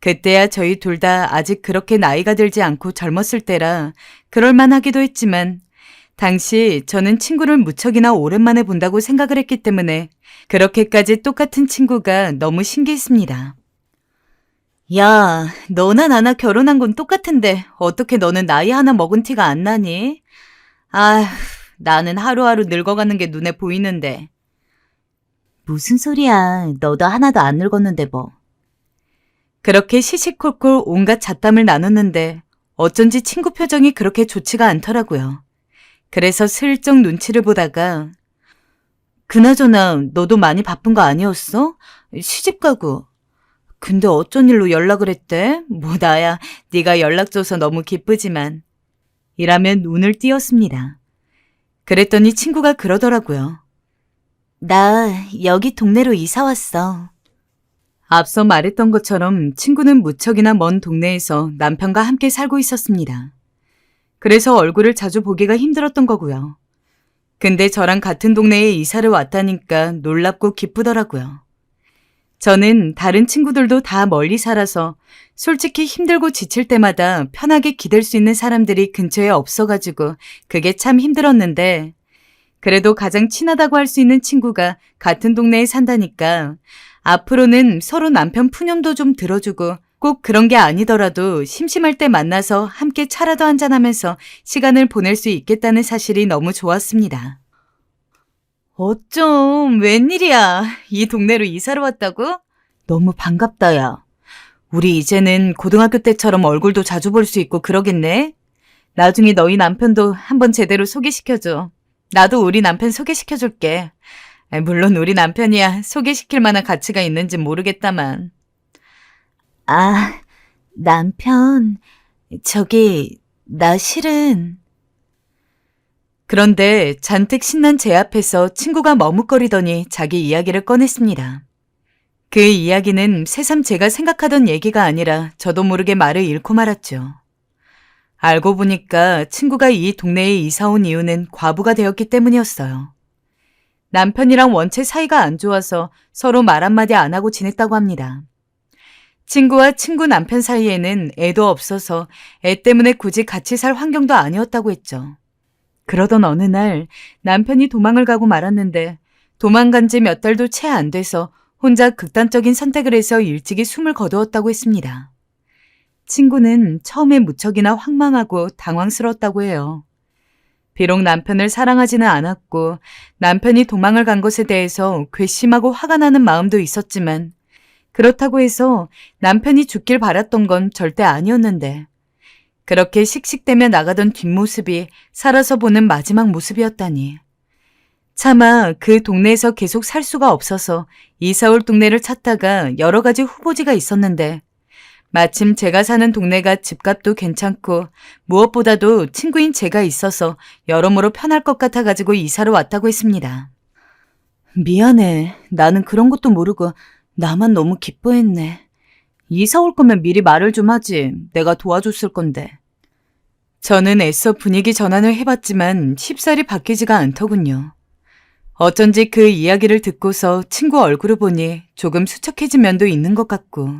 그때야 저희 둘 다 아직 그렇게 나이가 들지 않고 젊었을 때라 그럴만하기도 했지만 당시 저는 친구를 무척이나 오랜만에 본다고 생각을 했기 때문에 그렇게까지 똑같은 친구가 너무 신기했습니다. 야, 너나 나나 결혼한 건 똑같은데 어떻게 너는 나이 하나 먹은 티가 안 나니? 아휴, 나는 하루하루 늙어가는 게 눈에 보이는데. 무슨 소리야. 너도 하나도 안 늙었는데 뭐. 그렇게 시시콜콜 온갖 잡담을 나눴는데 어쩐지 친구 표정이 그렇게 좋지가 않더라고요. 그래서 슬쩍 눈치를 보다가 그나저나 너도 많이 바쁜 거 아니었어? 시집 가고. 근데 어쩐 일로 연락을 했대? 뭐 나야 네가 연락 줘서 너무 기쁘지만. 이라면 눈을 띄었습니다. 그랬더니 친구가 그러더라고요. 나 여기 동네로 이사 왔어. 앞서 말했던 것처럼 친구는 무척이나 먼 동네에서 남편과 함께 살고 있었습니다. 그래서 얼굴을 자주 보기가 힘들었던 거고요. 근데 저랑 같은 동네에 이사를 왔다니까 놀랍고 기쁘더라고요. 저는 다른 친구들도 다 멀리 살아서 솔직히 힘들고 지칠 때마다 편하게 기댈 수 있는 사람들이 근처에 없어가지고 그게 참 힘들었는데 그래도 가장 친하다고 할 수 있는 친구가 같은 동네에 산다니까 앞으로는 서로 남편 푸념도 좀 들어주고 꼭 그런 게 아니더라도 심심할 때 만나서 함께 차라도 한잔하면서 시간을 보낼 수 있겠다는 사실이 너무 좋았습니다. 어쩜 웬일이야. 이 동네로 이사를 왔다고? 너무 반갑다 야. 우리 이제는 고등학교 때처럼 얼굴도 자주 볼 수 있고 그러겠네. 나중에 너희 남편도 한번 제대로 소개시켜줘. 나도 우리 남편 소개시켜줄게. 물론 우리 남편이야 소개시킬 만한 가치가 있는지 모르겠다만. 아, 남편. 나 실은. 그런데 잔뜩 신난 제 앞에서 친구가 머뭇거리더니 자기 이야기를 꺼냈습니다. 그 이야기는 새삼 제가 생각하던 얘기가 아니라 저도 모르게 말을 잃고 말았죠. 알고 보니까 친구가 이 동네에 이사 온 이유는 과부가 되었기 때문이었어요. 남편이랑 원체 사이가 안 좋아서 서로 말 한마디 안 하고 지냈다고 합니다. 친구와 친구 남편 사이에는 애도 없어서 애 때문에 굳이 같이 살 환경도 아니었다고 했죠. 그러던 어느 날 남편이 도망을 가고 말았는데 도망간 지 몇 달도 채 안 돼서 혼자 극단적인 선택을 해서 일찍이 숨을 거두었다고 했습니다. 친구는 처음에 무척이나 황망하고 당황스러웠다고 해요. 비록 남편을 사랑하지는 않았고 남편이 도망을 간 것에 대해서 괘씸하고 화가 나는 마음도 있었지만 그렇다고 해서 남편이 죽길 바랐던 건 절대 아니었는데 그렇게 씩씩대며 나가던 뒷모습이 살아서 보는 마지막 모습이었다니. 차마 그 동네에서 계속 살 수가 없어서 이사 올 동네를 찾다가 여러 가지 후보지가 있었는데 마침 제가 사는 동네가 집값도 괜찮고 무엇보다도 친구인 제가 있어서 여러모로 편할 것 같아가지고 이사를 왔다고 했습니다. 미안해. 나는 그런 것도 모르고 나만 너무 기뻐했네. 이사 올 거면 미리 말을 좀 하지. 내가 도와줬을 건데. 저는 애써 분위기 전환을 해봤지만 쉽사리 바뀌지가 않더군요. 어쩐지 그 이야기를 듣고서 친구 얼굴을 보니 조금 수척해진 면도 있는 것 같고.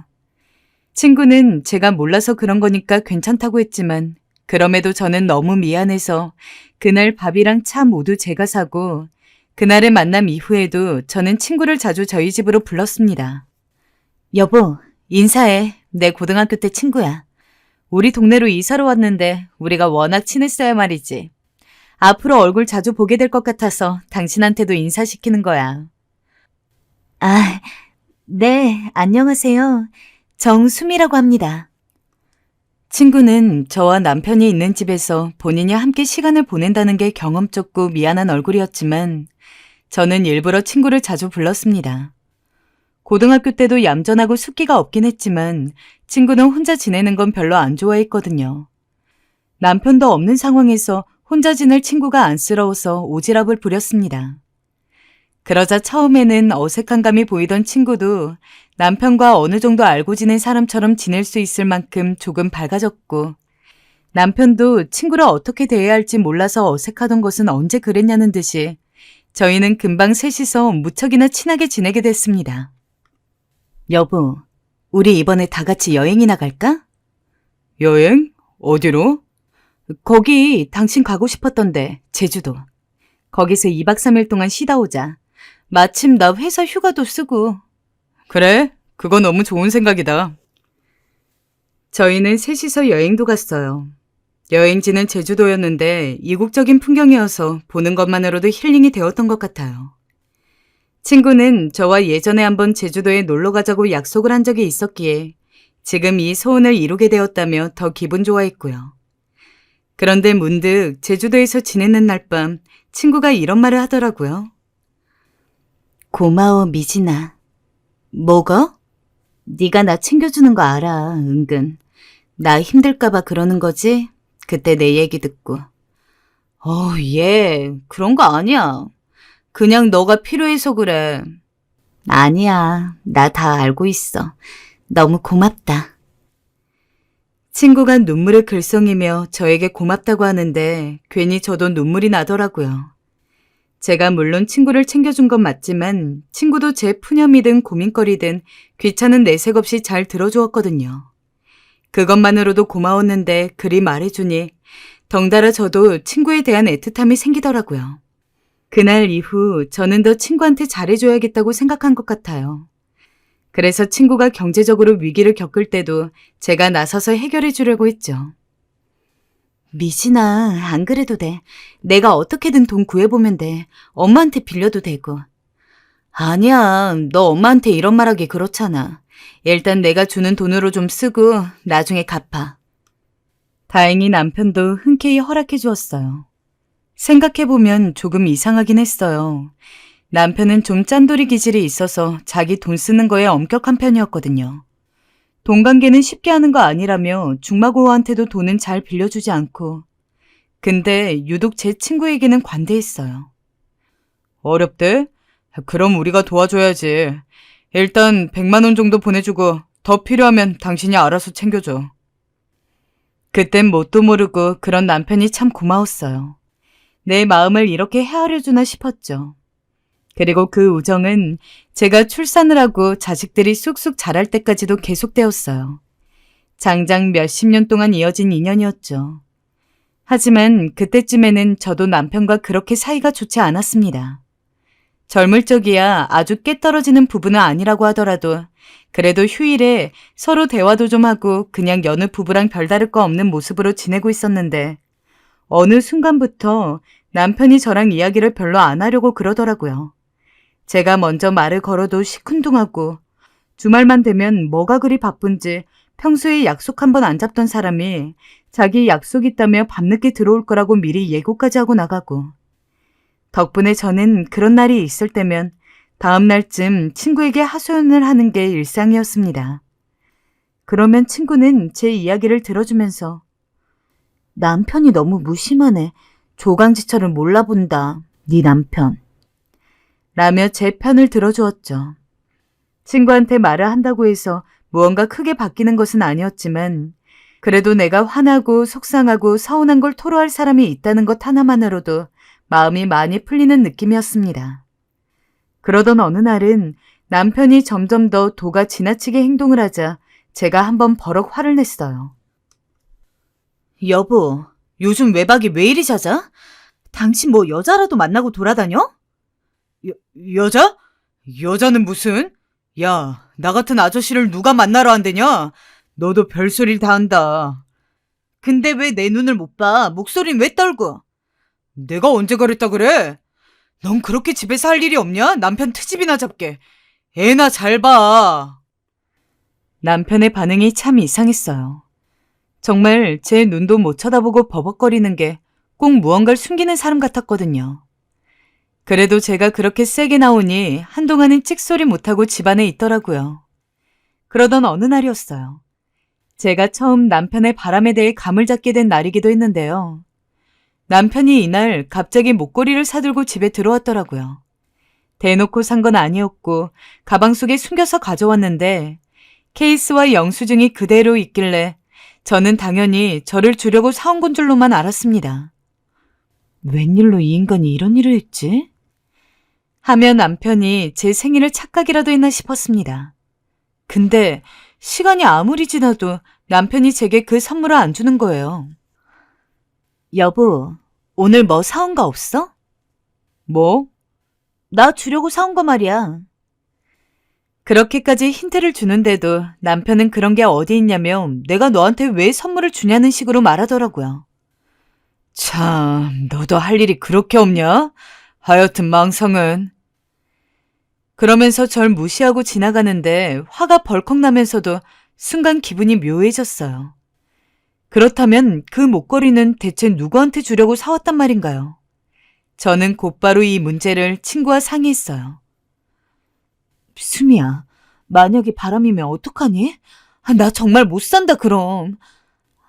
친구는 제가 몰라서 그런 거니까 괜찮다고 했지만 그럼에도 저는 너무 미안해서 그날 밥이랑 차 모두 제가 사고 그날의 만남 이후에도 저는 친구를 자주 저희 집으로 불렀습니다. 여보, 인사해. 내 고등학교 때 친구야. 우리 동네로 이사로 왔는데 우리가 워낙 친했어야 말이지. 앞으로 얼굴 자주 보게 될 것 같아서 당신한테도 인사시키는 거야. 아, 네, 안녕하세요. 정수미라고 합니다. 친구는 저와 남편이 있는 집에서 본인이 함께 시간을 보낸다는 게 경험쩍고 미안한 얼굴이었지만 저는 일부러 친구를 자주 불렀습니다. 고등학교 때도 얌전하고 숫기가 없긴 했지만 친구는 혼자 지내는 건 별로 안 좋아했거든요. 남편도 없는 상황에서 혼자 지낼 친구가 안쓰러워서 오지랖을 부렸습니다. 그러자 처음에는 어색한 감이 보이던 친구도 남편과 어느 정도 알고 지낸 사람처럼 지낼 수 있을 만큼 조금 밝아졌고 남편도 친구를 어떻게 대해야 할지 몰라서 어색하던 것은 언제 그랬냐는 듯이 저희는 금방 셋이서 무척이나 친하게 지내게 됐습니다. 여보, 우리 이번에 다 같이 여행이나 갈까? 여행? 어디로? 거기 당신 가고 싶었던데, 제주도. 거기서 2박 3일 동안 쉬다 오자. 마침 나 회사 휴가도 쓰고. 그래? 그거 너무 좋은 생각이다. 저희는 셋이서 여행도 갔어요. 여행지는 제주도였는데 이국적인 풍경이어서 보는 것만으로도 힐링이 되었던 것 같아요. 친구는 저와 예전에 한번 제주도에 놀러 가자고 약속을 한 적이 있었기에 지금 이 소원을 이루게 되었다며 더 기분 좋아했고요. 그런데 문득 제주도에서 지내는 날 밤 친구가 이런 말을 하더라고요. 고마워, 미진아. 뭐가? 네가 나 챙겨주는 거 알아, 은근. 나 힘들까 봐 그러는 거지? 그때 내 얘기 듣고. 얘 그런 거 아니야. 그냥 너가 필요해서 그래. 아니야, 나 다 알고 있어. 너무 고맙다. 친구가 눈물을 글썽이며 저에게 고맙다고 하는데 괜히 저도 눈물이 나더라고요. 제가 물론 친구를 챙겨준 건 맞지만 친구도 제 푸념이든 고민거리든 귀찮은 내색 없이 잘 들어주었거든요. 그것만으로도 고마웠는데 그리 말해주니 덩달아 저도 친구에 대한 애틋함이 생기더라고요. 그날 이후 저는 더 친구한테 잘해줘야겠다고 생각한 것 같아요. 그래서 친구가 경제적으로 위기를 겪을 때도 제가 나서서 해결해 주려고 했죠. 미진아, 안 그래도 돼. 내가 어떻게든 돈 구해보면 돼. 엄마한테 빌려도 되고. 아니야, 너 엄마한테 이런 말하기 그렇잖아. 일단 내가 주는 돈으로 좀 쓰고 나중에 갚아. 다행히 남편도 흔쾌히 허락해 주었어요. 생각해보면 조금 이상하긴 했어요. 남편은 좀 짠돌이 기질이 있어서 자기 돈 쓰는 거에 엄격한 편이었거든요. 돈 관계는 쉽게 하는 거 아니라며 중마고우한테도 돈은 잘 빌려주지 않고. 근데 유독 제 친구에게는 관대했어요. 어렵대? 그럼 우리가 도와줘야지. 일단 100만 원 정도 보내주고 더 필요하면 당신이 알아서 챙겨줘. 그땐 뭣도 모르고 그런 남편이 참 고마웠어요. 내 마음을 이렇게 헤아려주나 싶었죠. 그리고 그 우정은 제가 출산을 하고 자식들이 쑥쑥 자랄 때까지도 계속되었어요. 장장 몇십 년 동안 이어진 인연이었죠. 하지만 그때쯤에는 저도 남편과 그렇게 사이가 좋지 않았습니다. 젊을 적이야 아주 깨떨어지는 부부는 아니라고 하더라도 그래도 휴일에 서로 대화도 좀 하고 그냥 여느 부부랑 별다를 거 없는 모습으로 지내고 있었는데 어느 순간부터 남편이 저랑 이야기를 별로 안 하려고 그러더라고요. 제가 먼저 말을 걸어도 시큰둥하고 주말만 되면 뭐가 그리 바쁜지 평소에 약속 한 번 안 잡던 사람이 자기 약속 있다며 밤늦게 들어올 거라고 미리 예고까지 하고 나가고 덕분에 저는 그런 날이 있을 때면 다음 날쯤 친구에게 하소연을 하는 게 일상이었습니다. 그러면 친구는 제 이야기를 들어주면서 남편이 너무 무심하네. 조강지처를 몰라본다. 네 남편. 라며 제 편을 들어주었죠. 친구한테 말을 한다고 해서 무언가 크게 바뀌는 것은 아니었지만 그래도 내가 화나고 속상하고 서운한 걸 토로할 사람이 있다는 것 하나만으로도 마음이 많이 풀리는 느낌이었습니다. 그러던 어느 날은 남편이 점점 더 도가 지나치게 행동을 하자 제가 한번 버럭 화를 냈어요. 여보, 요즘 외박이 왜 이리 잦아? 당신 뭐 여자라도 만나고 돌아다녀? 여자? 여자는 무슨? 야, 나 같은 아저씨를 누가 만나러 한대냐? 너도 별소리를 다 한다. 근데 왜 내 눈을 못 봐? 목소리는 왜 떨고? 내가 언제 그랬다 그래? 넌 그렇게 집에서 할 일이 없냐? 남편 트집이나 잡게. 애나 잘 봐. 남편의 반응이 참 이상했어요. 정말 제 눈도 못 쳐다보고 버벅거리는 게 꼭 무언가를 숨기는 사람 같았거든요. 그래도 제가 그렇게 세게 나오니 한동안은 찍소리 못하고 집안에 있더라고요. 그러던 어느 날이었어요. 제가 처음 남편의 바람에 대해 감을 잡게 된 날이기도 했는데요. 남편이 이날 갑자기 목걸이를 사들고 집에 들어왔더라고요. 대놓고 산 건 아니었고 가방 속에 숨겨서 가져왔는데 케이스와 영수증이 그대로 있길래 저는 당연히 저를 주려고 사온 건 줄로만 알았습니다. 웬일로 이 인간이 이런 일을 했지? 하며 남편이 제 생일을 착각이라도 했나 싶었습니다. 근데 시간이 아무리 지나도 남편이 제게 그 선물을 안 주는 거예요. 여보, 오늘 뭐 사온 거 없어? 뭐? 나 주려고 사온 거 말이야. 그렇게까지 힌트를 주는데도 남편은 그런 게 어디 있냐며 내가 너한테 왜 선물을 주냐는 식으로 말하더라고요. 참, 너도 할 일이 그렇게 없냐? 하여튼 망상은. 그러면서 절 무시하고 지나가는데 화가 벌컥 나면서도 순간 기분이 묘해졌어요. 그렇다면 그 목걸이는 대체 누구한테 주려고 사왔단 말인가요? 저는 곧바로 이 문제를 친구와 상의했어요. 수미야, 만약에 바람이면 어떡하니? 나 정말 못 산다 그럼.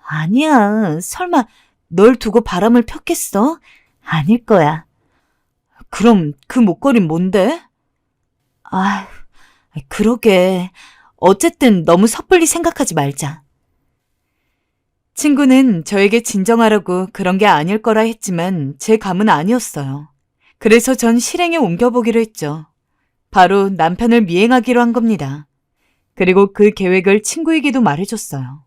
아니야, 설마 널 두고 바람을 폈겠어? 아닐 거야. 그럼 그 목걸이는 뭔데? 아, 그러게. 어쨌든 너무 섣불리 생각하지 말자. 친구는 저에게 진정하라고 그런 게 아닐 거라 했지만 제 감은 아니었어요. 그래서 전 실행에 옮겨보기로 했죠. 바로 남편을 미행하기로 한 겁니다. 그리고 그 계획을 친구에게도 말해줬어요.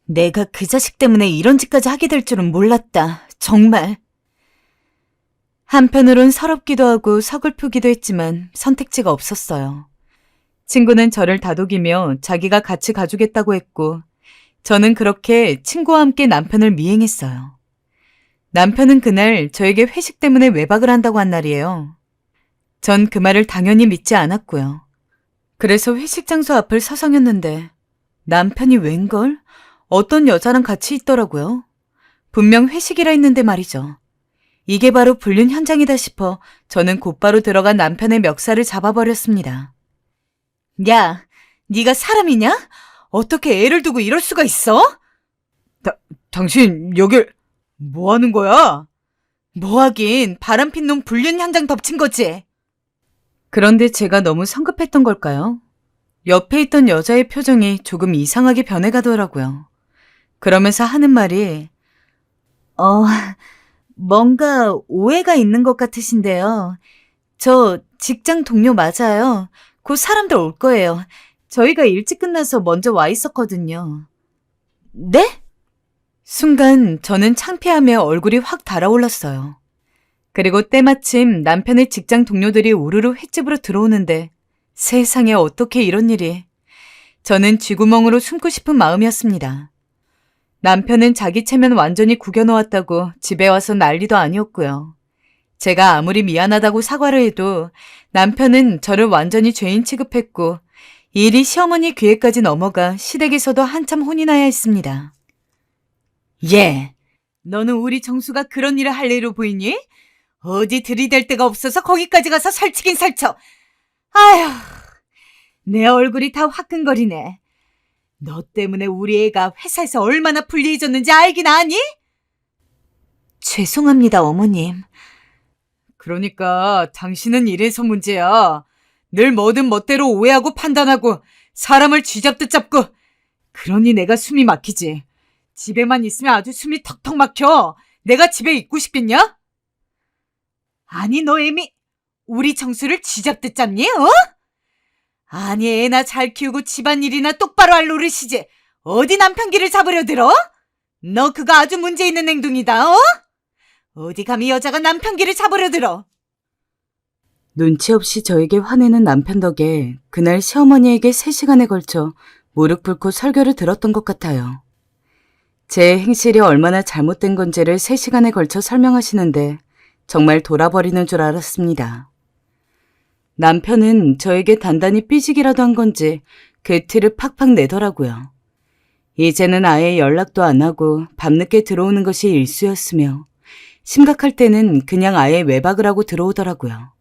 내가 그 자식 때문에 이런 짓까지 하게 될 줄은 몰랐다. 정말. 한편으론 서럽기도 하고 서글프기도 했지만 선택지가 없었어요. 친구는 저를 다독이며 자기가 같이 가주겠다고 했고 저는 그렇게 친구와 함께 남편을 미행했어요. 남편은 그날 저에게 회식 때문에 외박을 한다고 한 날이에요. 전 그 말을 당연히 믿지 않았고요. 그래서 회식 장소 앞을 서성였는데 남편이 웬걸? 어떤 여자랑 같이 있더라고요. 분명 회식이라 했는데 말이죠. 이게 바로 불륜 현장이다 싶어 저는 곧바로 들어간 남편의 멱살을 잡아버렸습니다. 야, 네가 사람이냐? 어떻게 애를 두고 이럴 수가 있어? 당신 여길 뭐 하는 거야? 뭐 하긴 바람핀 놈 불륜 현장 덮친 거지. 그런데 제가 너무 성급했던 걸까요? 옆에 있던 여자의 표정이 조금 이상하게 변해가더라고요. 그러면서 하는 말이 뭔가 오해가 있는 것 같으신데요. 저 직장 동료 맞아요. 곧 사람들 올 거예요. 저희가 일찍 끝나서 먼저 와 있었거든요. 네? 순간 저는 창피하며 얼굴이 확 달아올랐어요. 그리고 때마침 남편의 직장 동료들이 우르르 횟집으로 들어오는데 세상에 어떻게 이런 일이. 저는 쥐구멍으로 숨고 싶은 마음이었습니다. 남편은 자기 체면 완전히 구겨놓았다고 집에 와서 난리도 아니었고요. 제가 아무리 미안하다고 사과를 해도 남편은 저를 완전히 죄인 취급했고 이 일이 시어머니 귀에까지 넘어가 시댁에서도 한참 혼이 나야 했습니다. 너는 우리 정수가 그런 일을 할 애로 보이니? 어디 들이댈 데가 없어서 거기까지 가서 설치긴 설쳐. 아휴, 내 얼굴이 다 화끈거리네. 너 때문에 우리 애가 회사에서 얼마나 불리해졌는지 알긴 아니? 죄송합니다, 어머님. 그러니까 당신은 이래서 문제야. 늘 뭐든 멋대로 오해하고 판단하고 사람을 쥐잡듯 잡고. 그러니 내가 숨이 막히지. 집에만 있으면 아주 숨이 턱턱 막혀. 내가 집에 있고 싶겠냐? 아니, 너 애미 우리 정수를 쥐잡듯 잡니? 어? 아니, 애나 잘 키우고 집안일이나 똑바로 할 노릇이지. 어디 남편 길을 잡으려 들어? 너 그거 아주 문제 있는 행동이다. 어? 어디 감히 여자가 남편 길을 잡으려 들어? 눈치 없이 저에게 화내는 남편 덕에 그날 시어머니에게 3시간에 걸쳐 무릎 꿇고 설교를 들었던 것 같아요. 제 행실이 얼마나 잘못된 건지를 3시간에 걸쳐 설명하시는데 정말 돌아버리는 줄 알았습니다. 남편은 저에게 단단히 삐지기라도 한 건지 그 티를 팍팍 내더라고요. 이제는 아예 연락도 안 하고 밤늦게 들어오는 것이 일쑤였으며 심각할 때는 그냥 아예 외박을 하고 들어오더라고요.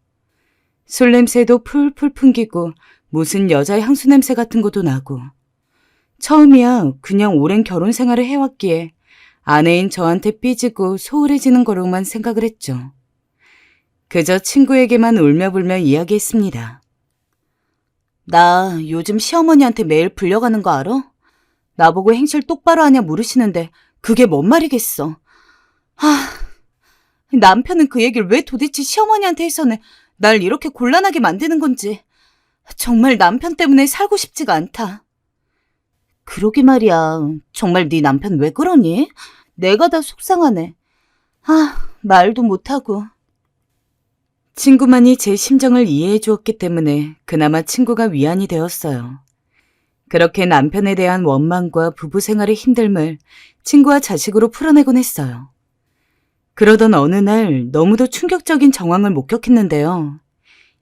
술 냄새도 풀풀 풍기고 무슨 여자 향수 냄새 같은 것도 나고 처음이야 그냥 오랜 결혼 생활을 해왔기에 아내인 저한테 삐지고 소홀해지는 거로만 생각을 했죠. 그저 친구에게만 울며불며 이야기했습니다. 나 요즘 시어머니한테 매일 불려가는 거 알아? 나보고 행실 똑바로 하냐 물으시는데 그게 뭔 말이겠어. 남편은 그 얘기를 왜 도대체 시어머니한테 해서는 날 이렇게 곤란하게 만드는 건지. 정말 남편 때문에 살고 싶지가 않다. 그러게 말이야. 정말 네 남편 왜 그러니? 내가 다 속상하네. 말도 못하고. 친구만이 제 심정을 이해해 주었기 때문에 그나마 친구가 위안이 되었어요. 그렇게 남편에 대한 원망과 부부 생활의 힘듦을 친구와 자식으로 풀어내곤 했어요. 그러던 어느 날 너무도 충격적인 정황을 목격했는데요.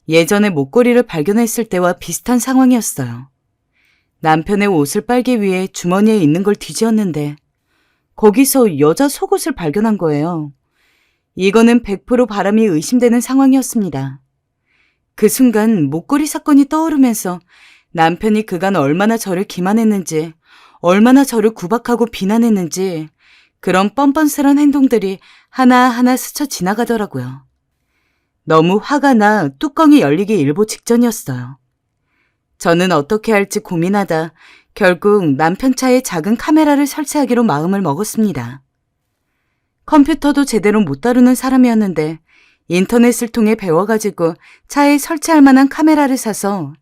예전에 목걸이를 발견했을 때와 비슷한 상황이었어요. 남편의 옷을 빨기 위해 주머니에 있는 걸 뒤지었는데 거기서 여자 속옷을 발견한 거예요. 이거는 100% 바람이 의심되는 상황이었습니다. 그 순간 목걸이 사건이 떠오르면서 남편이 그간 얼마나 저를 기만했는지, 얼마나 저를 구박하고 비난했는지 그런 뻔뻔스런 행동들이 하나하나 스쳐 지나가더라고요. 너무 화가 나 뚜껑이 열리기 일보 직전이었어요. 저는 어떻게 할지 고민하다 결국 남편 차에 작은 카메라를 설치하기로 마음을 먹었습니다. 컴퓨터도 제대로 못 다루는 사람이었는데 인터넷을 통해 배워가지고 차에 설치할 만한 카메라를 사서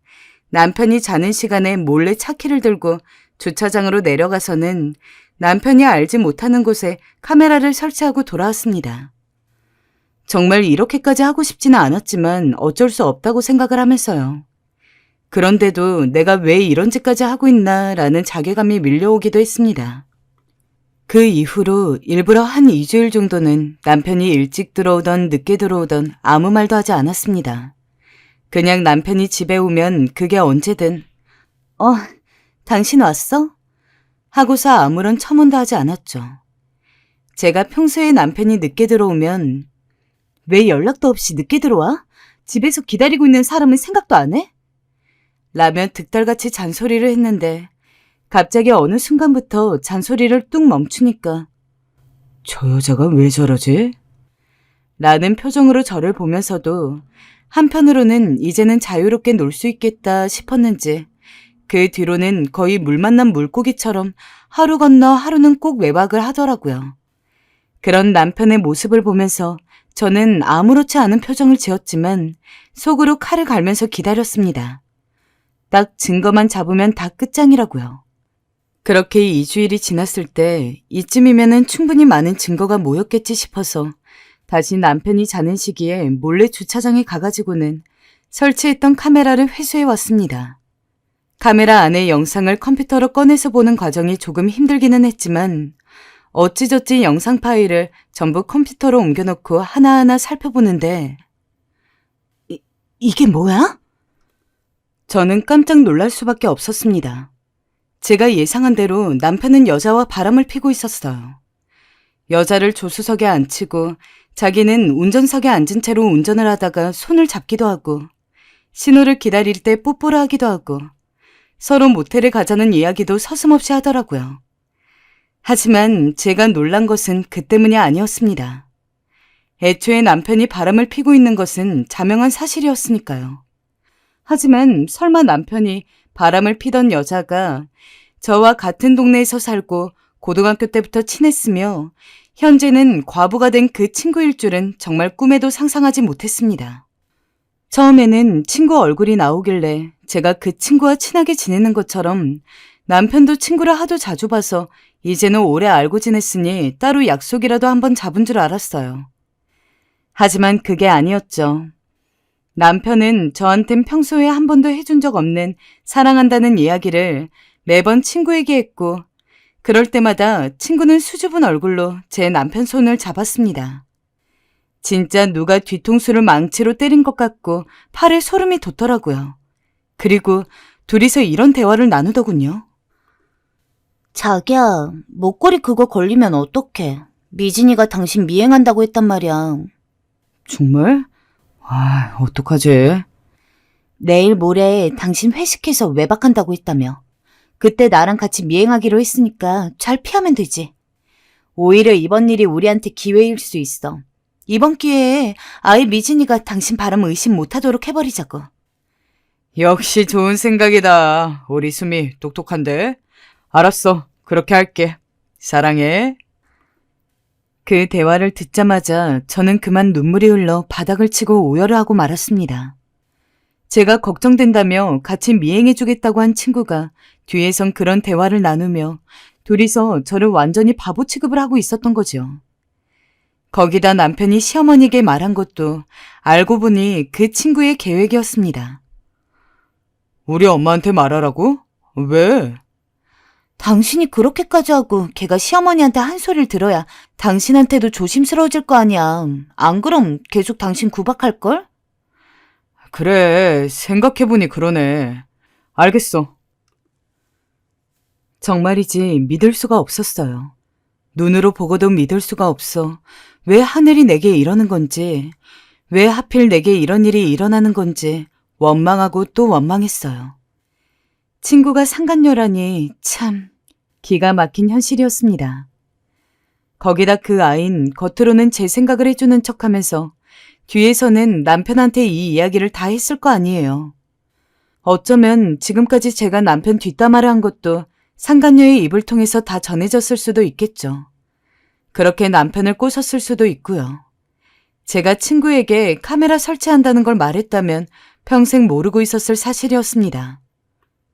남편이 자는 시간에 몰래 차키를 들고 주차장으로 내려가서는 남편이 알지 못하는 곳에 카메라를 설치하고 돌아왔습니다. 정말 이렇게까지 하고 싶지는 않았지만 어쩔 수 없다고 생각을 하면서요. 그런데도 내가 왜 이런 짓까지 하고 있나 라는 자괴감이 밀려오기도 했습니다. 그 이후로 일부러 한 2주일 정도는 남편이 일찍 들어오던 늦게 들어오던 아무 말도 하지 않았습니다. 그냥 남편이 집에 오면 그게 언제든 당신 왔어? 하고서 아무런 첨언도 하지 않았죠. 제가 평소에 남편이 늦게 들어오면 왜 연락도 없이 늦게 들어와? 집에서 기다리고 있는 사람은 생각도 안 해? 라며 득달같이 잔소리를 했는데 갑자기 어느 순간부터 잔소리를 뚝 멈추니까 저 여자가 왜 저러지? 라는 표정으로 저를 보면서도 한편으로는 이제는 자유롭게 놀 수 있겠다 싶었는지 그 뒤로는 거의 물 만난 물고기처럼 하루 건너 하루는 꼭 외박을 하더라고요. 그런 남편의 모습을 보면서 저는 아무렇지 않은 표정을 지었지만 속으로 칼을 갈면서 기다렸습니다. 딱 증거만 잡으면 다 끝장이라고요. 그렇게 2주일이 지났을 때 이쯤이면은 충분히 많은 증거가 모였겠지 싶어서 다시 남편이 자는 시기에 몰래 주차장에 가가지고는 설치했던 카메라를 회수해 왔습니다. 카메라 안의 영상을 컴퓨터로 꺼내서 보는 과정이 조금 힘들기는 했지만 어찌저찌 영상 파일을 전부 컴퓨터로 옮겨놓고 하나하나 살펴보는데 이게 뭐야? 저는 깜짝 놀랄 수밖에 없었습니다. 제가 예상한 대로 남편은 여자와 바람을 피고 있었어요. 여자를 조수석에 앉히고 자기는 운전석에 앉은 채로 운전을 하다가 손을 잡기도 하고 신호를 기다릴 때 뽀뽀를 하기도 하고 서로 모텔에 가자는 이야기도 서슴없이 하더라고요. 하지만 제가 놀란 것은 그 때문이 아니었습니다. 애초에 남편이 바람을 피고 있는 것은 자명한 사실이었으니까요. 하지만 설마 남편이 바람을 피던 여자가 저와 같은 동네에서 살고 고등학교 때부터 친했으며 현재는 과부가 된 그 친구일 줄은 정말 꿈에도 상상하지 못했습니다. 처음에는 친구 얼굴이 나오길래 제가 그 친구와 친하게 지내는 것처럼 남편도 친구를 하도 자주 봐서 이제는 오래 알고 지냈으니 따로 약속이라도 한번 잡은 줄 알았어요. 하지만 그게 아니었죠. 남편은 저한텐 평소에 한 번도 해준 적 없는 사랑한다는 이야기를 매번 친구에게 했고 그럴 때마다 친구는 수줍은 얼굴로 제 남편 손을 잡았습니다. 진짜 누가 뒤통수를 망치로 때린 것 같고 팔에 소름이 돋더라고요. 그리고 둘이서 이런 대화를 나누더군요. 자기야, 목걸이 그거 걸리면 어떡해. 미진이가 당신 미행한다고 했단 말이야. 정말? 어떡하지? 내일 모레 당신 회식해서 외박한다고 했다며. 그때 나랑 같이 미행하기로 했으니까 잘 피하면 되지. 오히려 이번 일이 우리한테 기회일 수 있어. 이번 기회에 아예 미진이가 당신 바람 의심 못하도록 해버리자고. 역시 좋은 생각이다. 우리 수미 똑똑한데? 알았어. 그렇게 할게. 사랑해. 그 대화를 듣자마자 저는 그만 눈물이 흘러 바닥을 치고 오열을 하고 말았습니다. 제가 걱정된다며 같이 미행해주겠다고 한 친구가 뒤에선 그런 대화를 나누며 둘이서 저를 완전히 바보 취급을 하고 있었던 거죠. 거기다 남편이 시어머니에게 말한 것도 알고 보니 그 친구의 계획이었습니다. 우리 엄마한테 말하라고? 왜? 당신이 그렇게까지 하고 걔가 시어머니한테 한 소리를 들어야 당신한테도 조심스러워질 거 아니야. 안 그럼 계속 당신 구박할걸? 그래, 생각해보니 그러네. 알겠어. 정말이지 믿을 수가 없었어요. 눈으로 보고도 믿을 수가 없어. 왜 하늘이 내게 이러는 건지, 왜 하필 내게 이런 일이 일어나는 건지 원망하고 또 원망했어요. 친구가 상간녀라니 참 기가 막힌 현실이었습니다. 거기다 그 아인 겉으로는 제 생각을 해주는 척하면서 뒤에서는 남편한테 이 이야기를 다 했을 거 아니에요. 어쩌면 지금까지 제가 남편 뒷담화를 한 것도 상간녀의 입을 통해서 다 전해졌을 수도 있겠죠. 그렇게 남편을 꼬셨을 수도 있고요. 제가 친구에게 카메라 설치한다는 걸 말했다면 평생 모르고 있었을 사실이었습니다.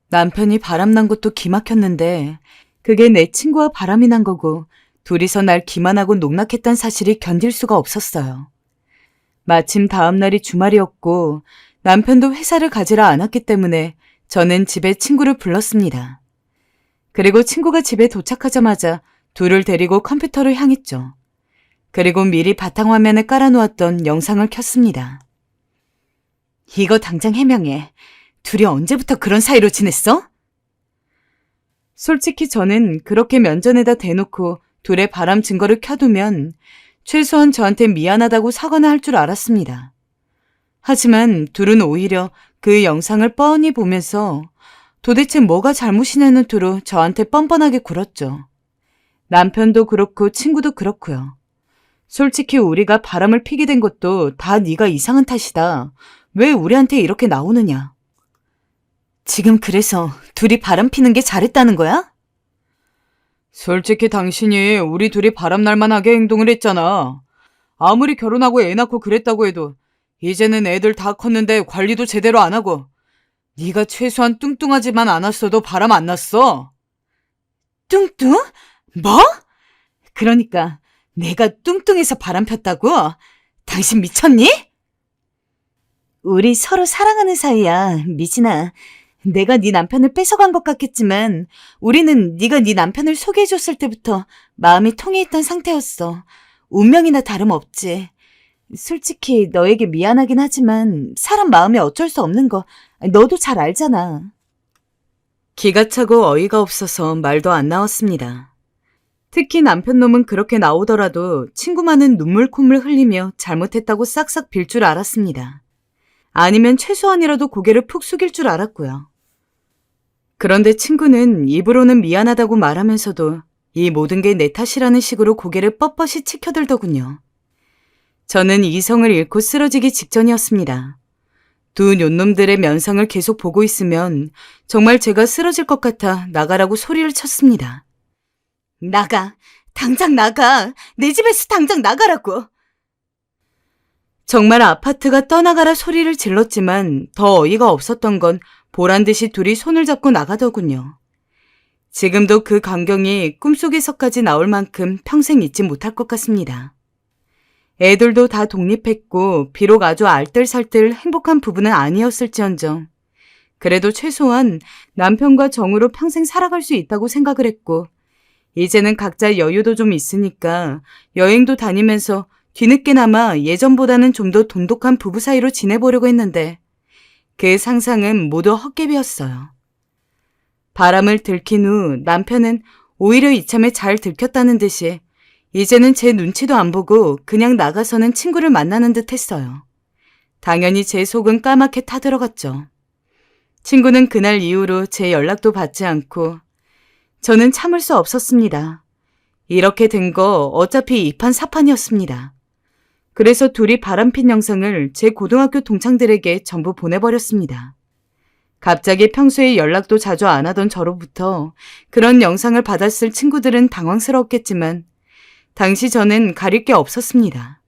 남편이 바람난 것도 기막혔는데 그게 내 친구와 바람이 난 거고 둘이서 날 기만하고 농락했단 사실이 견딜 수가 없었어요. 마침 다음 날이 주말이었고 남편도 회사를 가지라 않았기 때문에 저는 집에 친구를 불렀습니다. 그리고 친구가 집에 도착하자마자 둘을 데리고 컴퓨터로 향했죠. 그리고 미리 바탕화면에 깔아놓았던 영상을 켰습니다. 이거 당장 해명해. 둘이 언제부터 그런 사이로 지냈어? 솔직히 저는 그렇게 면전에다 대놓고 둘의 바람 증거를 켜두면 최소한 저한테 미안하다고 사과나 할 줄 알았습니다. 하지만 둘은 오히려 그 영상을 뻔히 보면서 도대체 뭐가 잘못이냐는 투로 저한테 뻔뻔하게 굴었죠. 남편도 그렇고 친구도 그렇고요. 솔직히 우리가 바람을 피게 된 것도 다 네가 이상한 탓이다. 왜 우리한테 이렇게 나오느냐. 지금 그래서 둘이 바람 피는 게 잘했다는 거야? 솔직히 당신이 우리 둘이 바람날 만하게 행동을 했잖아. 아무리 결혼하고 애 낳고 그랬다고 해도 이제는 애들 다 컸는데 관리도 제대로 안 하고 네가 최소한 뚱뚱하지만 않았어도 바람 안 났어. 뚱뚱? 뭐? 그러니까 내가 뚱뚱해서 바람 폈다고? 당신 미쳤니? 우리 서로 사랑하는 사이야, 미진아. 내가 네 남편을 뺏어간 것 같겠지만 우리는 네가 네 남편을 소개해줬을 때부터 마음이 통해있던 상태였어. 운명이나 다름없지. 솔직히 너에게 미안하긴 하지만 사람 마음이 어쩔 수 없는 거 너도 잘 알잖아. 기가 차고 어이가 없어서 말도 안 나왔습니다. 특히 남편 놈은 그렇게 나오더라도 친구만은 눈물 콧물 흘리며 잘못했다고 싹싹 빌 줄 알았습니다. 아니면 최소한이라도 고개를 푹 숙일 줄 알았고요. 그런데 친구는 입으로는 미안하다고 말하면서도 이 모든 게 내 탓이라는 식으로 고개를 뻣뻣이 치켜들더군요. 저는 이성을 잃고 쓰러지기 직전이었습니다. 두 뇨놈들의 면상을 계속 보고 있으면 정말 제가 쓰러질 것 같아 나가라고 소리를 쳤습니다. 나가! 당장 나가! 내 집에서 당장 나가라고! 정말 아파트가 떠나가라 소리를 질렀지만 더 어이가 없었던 건 보란듯이 둘이 손을 잡고 나가더군요. 지금도 그 광경이 꿈속에서까지 나올 만큼 평생 잊지 못할 것 같습니다. 애들도 다 독립했고 비록 아주 알뜰살뜰 행복한 부부는 아니었을지언정 그래도 최소한 남편과 정으로 평생 살아갈 수 있다고 생각을 했고 이제는 각자 여유도 좀 있으니까 여행도 다니면서 뒤늦게나마 예전보다는 좀 더 돈독한 부부 사이로 지내보려고 했는데 그 상상은 모두 헛개비였어요. 바람을 들킨 후 남편은 오히려 이참에 잘 들켰다는 듯이 이제는 제 눈치도 안 보고 그냥 나가서는 친구를 만나는 듯 했어요. 당연히 제 속은 까맣게 타들어갔죠. 친구는 그날 이후로 제 연락도 받지 않고 저는 참을 수 없었습니다. 이렇게 된 거 어차피 이판사판이었습니다. 그래서 둘이 바람핀 영상을 제 고등학교 동창들에게 전부 보내버렸습니다. 갑자기 평소에 연락도 자주 안 하던 저로부터 그런 영상을 받았을 친구들은 당황스러웠겠지만 당시 저는 가릴 게 없었습니다.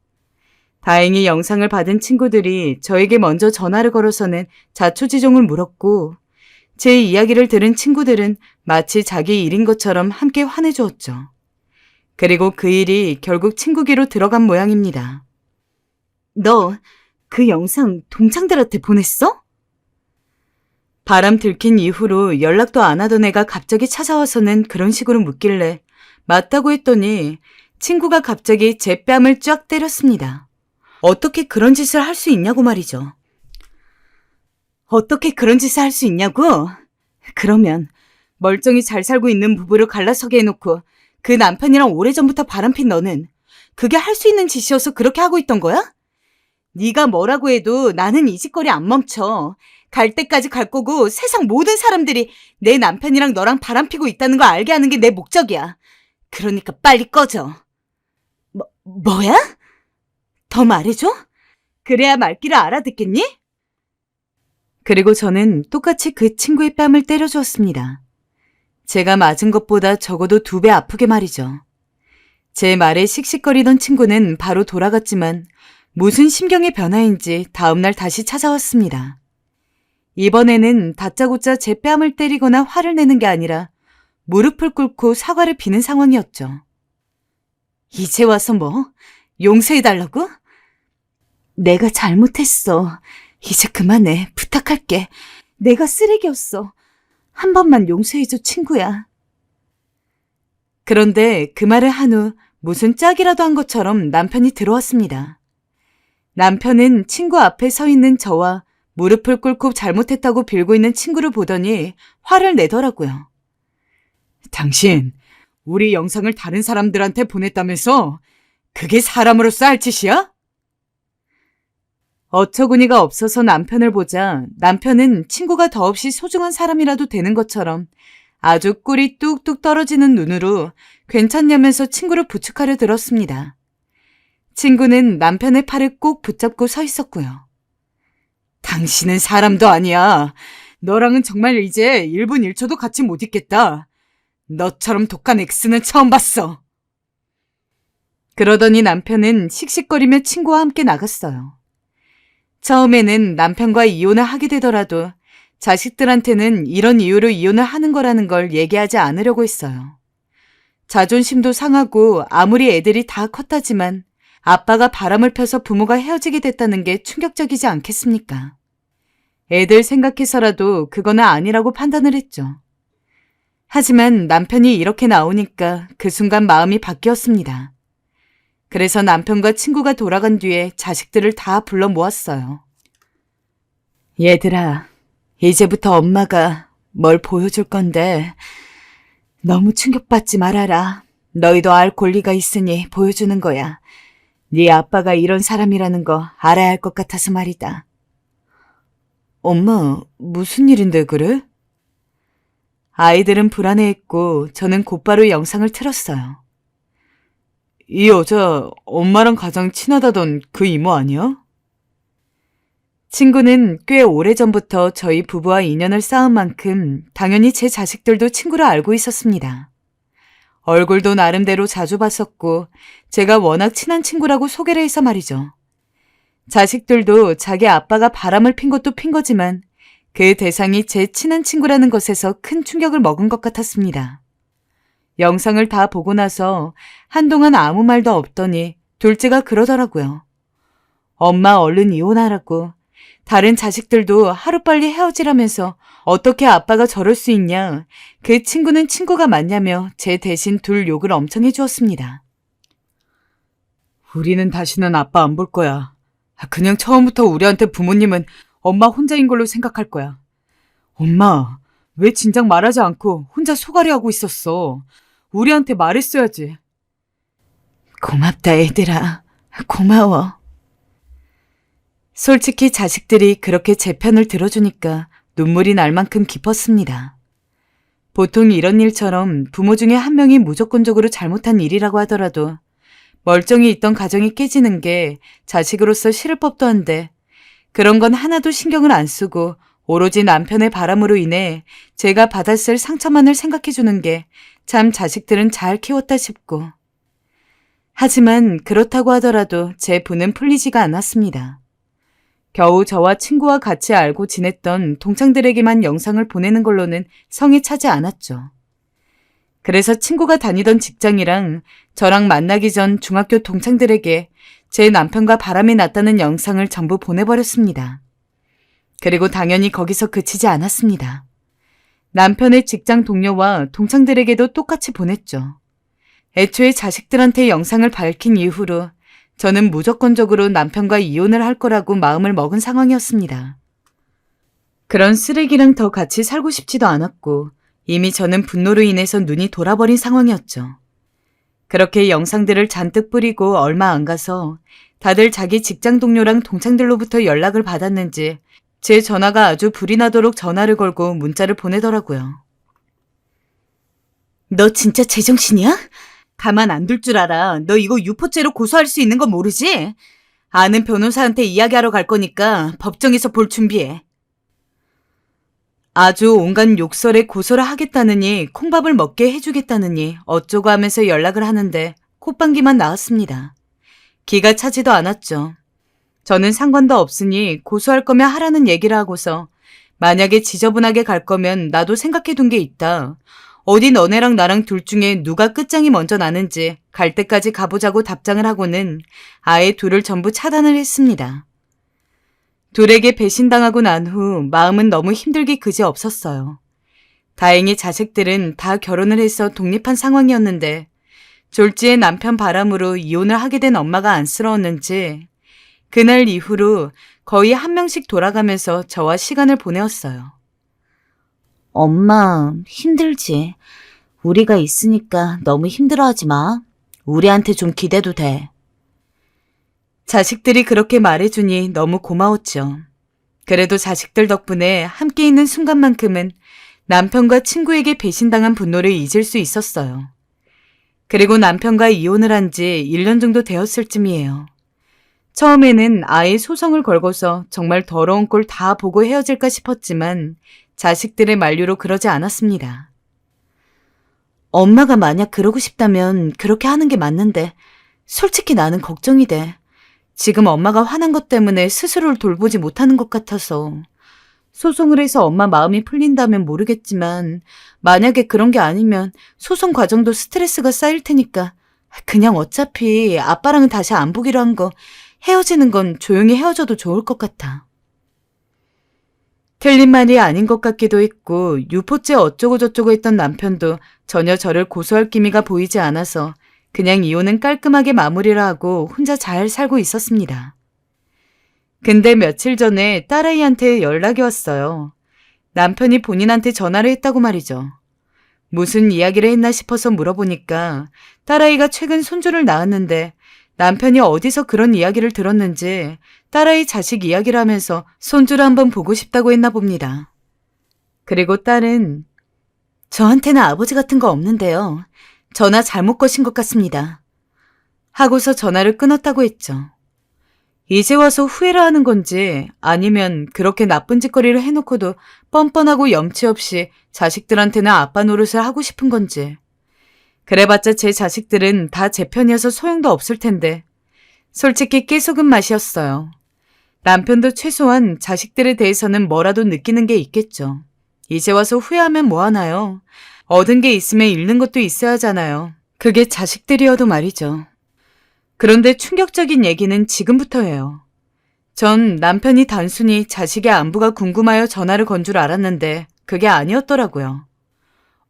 다행히 영상을 받은 친구들이 저에게 먼저 전화를 걸어서는 자초지종을 물었고 제 이야기를 들은 친구들은 마치 자기 일인 것처럼 함께 화내주었죠. 그리고 그 일이 결국 친구기로 들어간 모양입니다. 너 그 영상 동창들한테 보냈어? 바람 들킨 이후로 연락도 안 하던 애가 갑자기 찾아와서는 그런 식으로 묻길래 맞다고 했더니 친구가 갑자기 제 뺨을 쫙 때렸습니다. 어떻게 그런 짓을 할 수 있냐고 말이죠. 어떻게 그런 짓을 할 수 있냐고? 그러면 멀쩡히 잘 살고 있는 부부를 갈라서게 해놓고 그 남편이랑 오래전부터 바람핀 너는 그게 할 수 있는 짓이어서 그렇게 하고 있던 거야? 네가 뭐라고 해도 나는 이 짓거리 안 멈춰. 갈 때까지 갈 거고 세상 모든 사람들이 내 남편이랑 너랑 바람피고 있다는 걸 알게 하는 게 내 목적이야. 그러니까 빨리 꺼져. 뭐야? 더 말해줘? 그래야 말귀를 알아듣겠니? 그리고 저는 똑같이 그 친구의 뺨을 때려주었습니다. 제가 맞은 것보다 적어도 2배 아프게 말이죠. 제 말에 씩씩거리던 친구는 바로 돌아갔지만 무슨 심경의 변화인지 다음날 다시 찾아왔습니다. 이번에는 다짜고짜 제 뺨을 때리거나 화를 내는 게 아니라 무릎을 꿇고 사과를 비는 상황이었죠. 이제 와서 뭐? 용서해달라고? 내가 잘못했어. 이제 그만해. 부탁할게. 내가 쓰레기였어. 한 번만 용서해줘, 친구야. 그런데 그 말을 한 후 무슨 짝이라도 한 것처럼 남편이 들어왔습니다. 남편은 친구 앞에 서 있는 저와 무릎을 꿇고 잘못했다고 빌고 있는 친구를 보더니 화를 내더라고요. 당신, 우리 영상을 다른 사람들한테 보냈다면서? 그게 사람으로서 할 짓이야? 어처구니가 없어서 남편을 보자 남편은 친구가 더없이 소중한 사람이라도 되는 것처럼 아주 꿀이 뚝뚝 떨어지는 눈으로 괜찮냐면서 친구를 부축하려 들었습니다. 친구는 남편의 팔을 꼭 붙잡고 서 있었고요. 당신은 사람도 아니야. 너랑은 정말 이제 1분 1초도 같이 못 있겠다. 너처럼 독한 엑스는 처음 봤어. 그러더니 남편은 씩씩거리며 친구와 함께 나갔어요. 처음에는 남편과 이혼을 하게 되더라도 자식들한테는 이런 이유로 이혼을 하는 거라는 걸 얘기하지 않으려고 했어요. 자존심도 상하고 아무리 애들이 다 컸다지만 아빠가 바람을 펴서 부모가 헤어지게 됐다는 게 충격적이지 않겠습니까? 애들 생각해서라도 그거는 아니라고 판단을 했죠. 하지만 남편이 이렇게 나오니까 그 순간 마음이 바뀌었습니다. 그래서 남편과 친구가 돌아간 뒤에 자식들을 다 불러 모았어요. 얘들아, 이제부터 엄마가 뭘 보여줄 건데 너무 충격받지 말아라. 너희도 알 권리가 있으니 보여주는 거야. 네 아빠가 이런 사람이라는 거 알아야 할 것 같아서 말이다. 엄마, 무슨 일인데 그래? 아이들은 불안해했고 저는 곧바로 영상을 틀었어요. 이 여자 엄마랑 가장 친하다던 그 이모 아니야? 친구는 꽤 오래전부터 저희 부부와 인연을 쌓은 만큼 당연히 제 자식들도 친구로 알고 있었습니다. 얼굴도 나름대로 자주 봤었고 제가 워낙 친한 친구라고 소개를 해서 말이죠. 자식들도 자기 아빠가 바람을 핀 것도 핀 거지만 그 대상이 제 친한 친구라는 것에서 큰 충격을 먹은 것 같았습니다. 영상을 다 보고 나서 한동안 아무 말도 없더니 둘째가 그러더라고요. 엄마 얼른 이혼하라고. 다른 자식들도 하루빨리 헤어지라면서 어떻게 아빠가 저럴 수 있냐. 그 친구는 친구가 맞냐며 제 대신 둘 욕을 엄청 해주었습니다. 우리는 다시는 아빠 안 볼 거야. 그냥 처음부터 우리한테 부모님은 엄마 혼자인 걸로 생각할 거야. 엄마, 왜 진작 말하지 않고 혼자 소갈이 하고 있었어? 우리한테 말했어야지. 고맙다, 얘들아. 고마워. 솔직히 자식들이 그렇게 제 편을 들어주니까 눈물이 날 만큼 깊었습니다. 보통 이런 일처럼 부모 중에 한 명이 무조건적으로 잘못한 일이라고 하더라도 멀쩡히 있던 가정이 깨지는 게 자식으로서 싫을 법도 한데 그런 건 하나도 신경을 안 쓰고 오로지 남편의 바람으로 인해 제가 받았을 상처만을 생각해주는 게 참 자식들은 잘 키웠다 싶고. 하지만 그렇다고 하더라도 제 분은 풀리지가 않았습니다. 겨우 저와 친구와 같이 알고 지냈던 동창들에게만 영상을 보내는 걸로는 성이 차지 않았죠. 그래서 친구가 다니던 직장이랑 저랑 만나기 전 중학교 동창들에게 제 남편과 바람이 났다는 영상을 전부 보내버렸습니다. 그리고 당연히 거기서 그치지 않았습니다. 남편의 직장 동료와 동창들에게도 똑같이 보냈죠. 애초에 자식들한테 영상을 밝힌 이후로 저는 무조건적으로 남편과 이혼을 할 거라고 마음을 먹은 상황이었습니다. 그런 쓰레기랑 더 같이 살고 싶지도 않았고 이미 저는 분노로 인해서 눈이 돌아버린 상황이었죠. 그렇게 영상들을 잔뜩 뿌리고 얼마 안 가서 다들 자기 직장 동료랑 동창들로부터 연락을 받았는지 제 전화가 아주 불이 나도록 전화를 걸고 문자를 보내더라고요. 너 진짜 제정신이야? 가만 안 둘 줄 알아. 너 이거 유포죄로 고소할 수 있는 거 모르지? 아는 변호사한테 이야기하러 갈 거니까 법정에서 볼 준비해. 아주 온갖 욕설에 고소를 하겠다느니 콩밥을 먹게 해주겠다느니 어쩌고 하면서 연락을 하는데 콧방귀만 나왔습니다. 기가 차지도 않았죠. 저는 상관도 없으니 고소할 거면 하라는 얘기를 하고서 만약에 지저분하게 갈 거면 나도 생각해둔 게 있다. 어디 너네랑 나랑 둘 중에 누가 끝장이 먼저 나는지 갈 때까지 가보자고 답장을 하고는 아예 둘을 전부 차단을 했습니다. 둘에게 배신당하고 난 후 마음은 너무 힘들기 그지없었어요. 다행히 자식들은 다 결혼을 해서 독립한 상황이었는데 졸지의 남편 바람으로 이혼을 하게 된 엄마가 안쓰러웠는지 그날 이후로 거의 한 명씩 돌아가면서 저와 시간을 보내었어요. 엄마, 힘들지. 우리가 있으니까 너무 힘들어하지 마. 우리한테 좀 기대도 돼. 자식들이 그렇게 말해주니 너무 고마웠죠. 그래도 자식들 덕분에 함께 있는 순간만큼은 남편과 친구에게 배신당한 분노를 잊을 수 있었어요. 그리고 남편과 이혼을 한 지 1년 정도 되었을 쯤이에요. 처음에는 아예 소송을 걸고서 정말 더러운 꼴 다 보고 헤어질까 싶었지만 자식들의 만류로 그러지 않았습니다. 엄마가 만약 그러고 싶다면 그렇게 하는 게 맞는데 솔직히 나는 걱정이 돼. 지금 엄마가 화난 것 때문에 스스로를 돌보지 못하는 것 같아서. 소송을 해서 엄마 마음이 풀린다면 모르겠지만 만약에 그런 게 아니면 소송 과정도 스트레스가 쌓일 테니까 그냥 어차피 아빠랑은 다시 안 보기로 한 거 헤어지는 건 조용히 헤어져도 좋을 것 같아. 틀린 말이 아닌 것 같기도 했고 유포죄 어쩌고저쩌고 했던 남편도 전혀 저를 고소할 기미가 보이지 않아서 그냥 이혼은 깔끔하게 마무리를 하고 혼자 잘 살고 있었습니다. 근데 며칠 전에 딸아이한테 연락이 왔어요. 남편이 본인한테 전화를 했다고 말이죠. 무슨 이야기를 했나 싶어서 물어보니까 딸아이가 최근 손주를 낳았는데 남편이 어디서 그런 이야기를 들었는지 딸아이 자식 이야기를 하면서 손주를 한번 보고 싶다고 했나 봅니다. 그리고 딸은 저한테는 아버지 같은 거 없는데요. 전화 잘못 거신 것 같습니다. 하고서 전화를 끊었다고 했죠. 이제 와서 후회를 하는 건지 아니면 그렇게 나쁜 짓거리를 해놓고도 뻔뻔하고 염치 없이 자식들한테는 아빠 노릇을 하고 싶은 건지. 그래봤자 제 자식들은 다 제 편이어서 소용도 없을 텐데 솔직히 깨소금 맛이었어요. 남편도 최소한 자식들에 대해서는 뭐라도 느끼는 게 있겠죠. 이제 와서 후회하면 뭐하나요? 얻은 게 있으면 잃는 것도 있어야 하잖아요. 그게 자식들이어도 말이죠. 그런데 충격적인 얘기는 지금부터예요. 전 남편이 단순히 자식의 안부가 궁금하여 전화를 건 줄 알았는데 그게 아니었더라고요.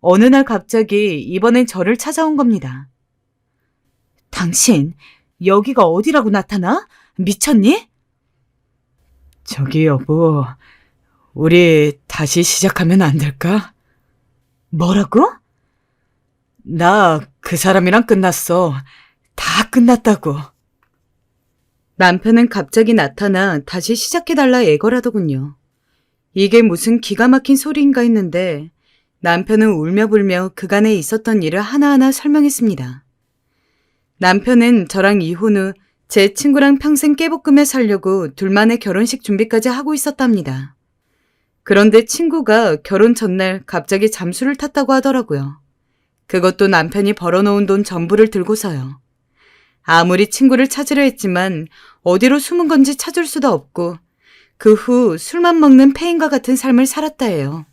어느 날 갑자기 이번엔 저를 찾아온 겁니다. 당신, 여기가 어디라고 나타나? 미쳤니? 저기 여보, 우리 다시 시작하면 안 될까? 뭐라고? 나 그 사람이랑 끝났어. 다 끝났다고. 남편은 갑자기 나타나 다시 시작해달라 애걸하더군요. 이게 무슨 기가 막힌 소리인가 했는데 남편은 울며불며 그간에 있었던 일을 하나하나 설명했습니다. 남편은 저랑 이혼 후 제 친구랑 평생 깨볶으며 살려고 둘만의 결혼식 준비까지 하고 있었답니다. 그런데 친구가 결혼 전날 갑자기 잠수를 탔다고 하더라고요. 그것도 남편이 벌어놓은 돈 전부를 들고서요. 아무리 친구를 찾으려 했지만 어디로 숨은 건지 찾을 수도 없고 그 후 술만 먹는 폐인과 같은 삶을 살았다 해요.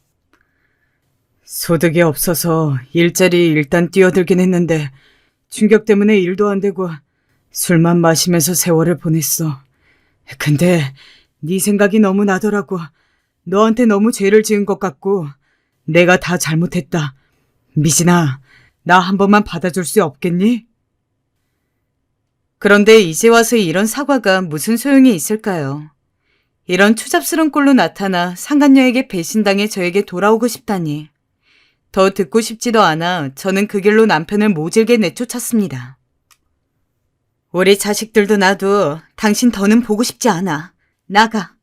소득이 없어서 일자리 일단 뛰어들긴 했는데 충격 때문에 일도 안 되고 술만 마시면서 세월을 보냈어. 근데 네 생각이 너무 나더라고. 너한테 너무 죄를 지은 것 같고 내가 다 잘못했다. 미진아, 나 한 번만 받아줄 수 없겠니? 그런데 이제 와서 이런 사과가 무슨 소용이 있을까요? 이런 추잡스러운 꼴로 나타나 상간녀에게 배신당해 저에게 돌아오고 싶다니. 더 듣고 싶지도 않아 저는 그 길로 남편을 모질게 내쫓았습니다. 우리 자식들도 나도 당신 더는 보고 싶지 않아. 나가.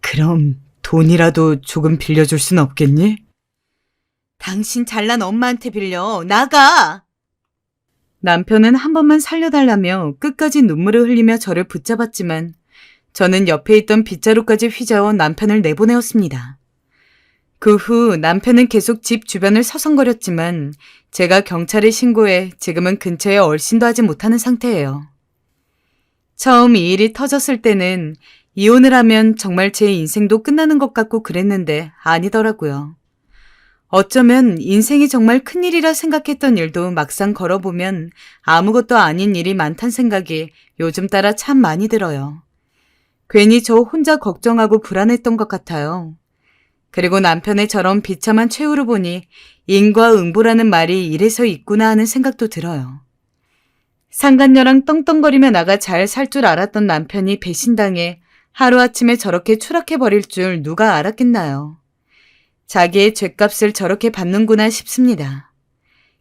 그럼 돈이라도 조금 빌려줄 순 없겠니? 당신 잘난 엄마한테 빌려. 나가! 남편은 한 번만 살려달라며 끝까지 눈물을 흘리며 저를 붙잡았지만 저는 옆에 있던 빗자루까지 휘저어 남편을 내보내었습니다. 그 후 남편은 계속 집 주변을 서성거렸지만 제가 경찰에 신고해 지금은 근처에 얼씬도 하지 못하는 상태예요. 처음 이 일이 터졌을 때는 이혼을 하면 정말 제 인생도 끝나는 것 같고 그랬는데 아니더라고요. 어쩌면 인생이 정말 큰일이라 생각했던 일도 막상 걸어보면 아무것도 아닌 일이 많단 생각이 요즘 따라 참 많이 들어요. 괜히 저 혼자 걱정하고 불안했던 것 같아요. 그리고 남편의 저런 비참한 최후를 보니 인과응보라는 말이 이래서 있구나 하는 생각도 들어요. 상간녀랑 떵떵거리며 나가 잘 살 줄 알았던 남편이 배신당해 하루아침에 저렇게 추락해버릴 줄 누가 알았겠나요. 자기의 죗값을 저렇게 받는구나 싶습니다.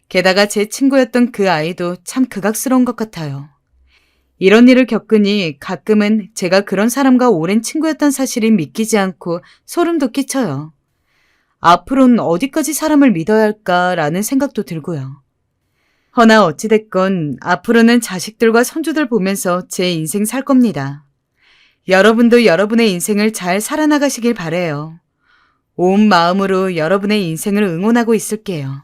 게다가 제 친구였던 그 아이도 참 극악스러운 것 같아요. 이런 일을 겪으니 가끔은 제가 그런 사람과 오랜 친구였던 사실이 믿기지 않고 소름도 끼쳐요. 앞으로는 어디까지 사람을 믿어야 할까라는 생각도 들고요. 허나 어찌됐건 앞으로는 자식들과 손주들 보면서 제 인생 살 겁니다. 여러분도 여러분의 인생을 잘 살아나가시길 바래요. 온 마음으로 여러분의 인생을 응원하고 있을게요.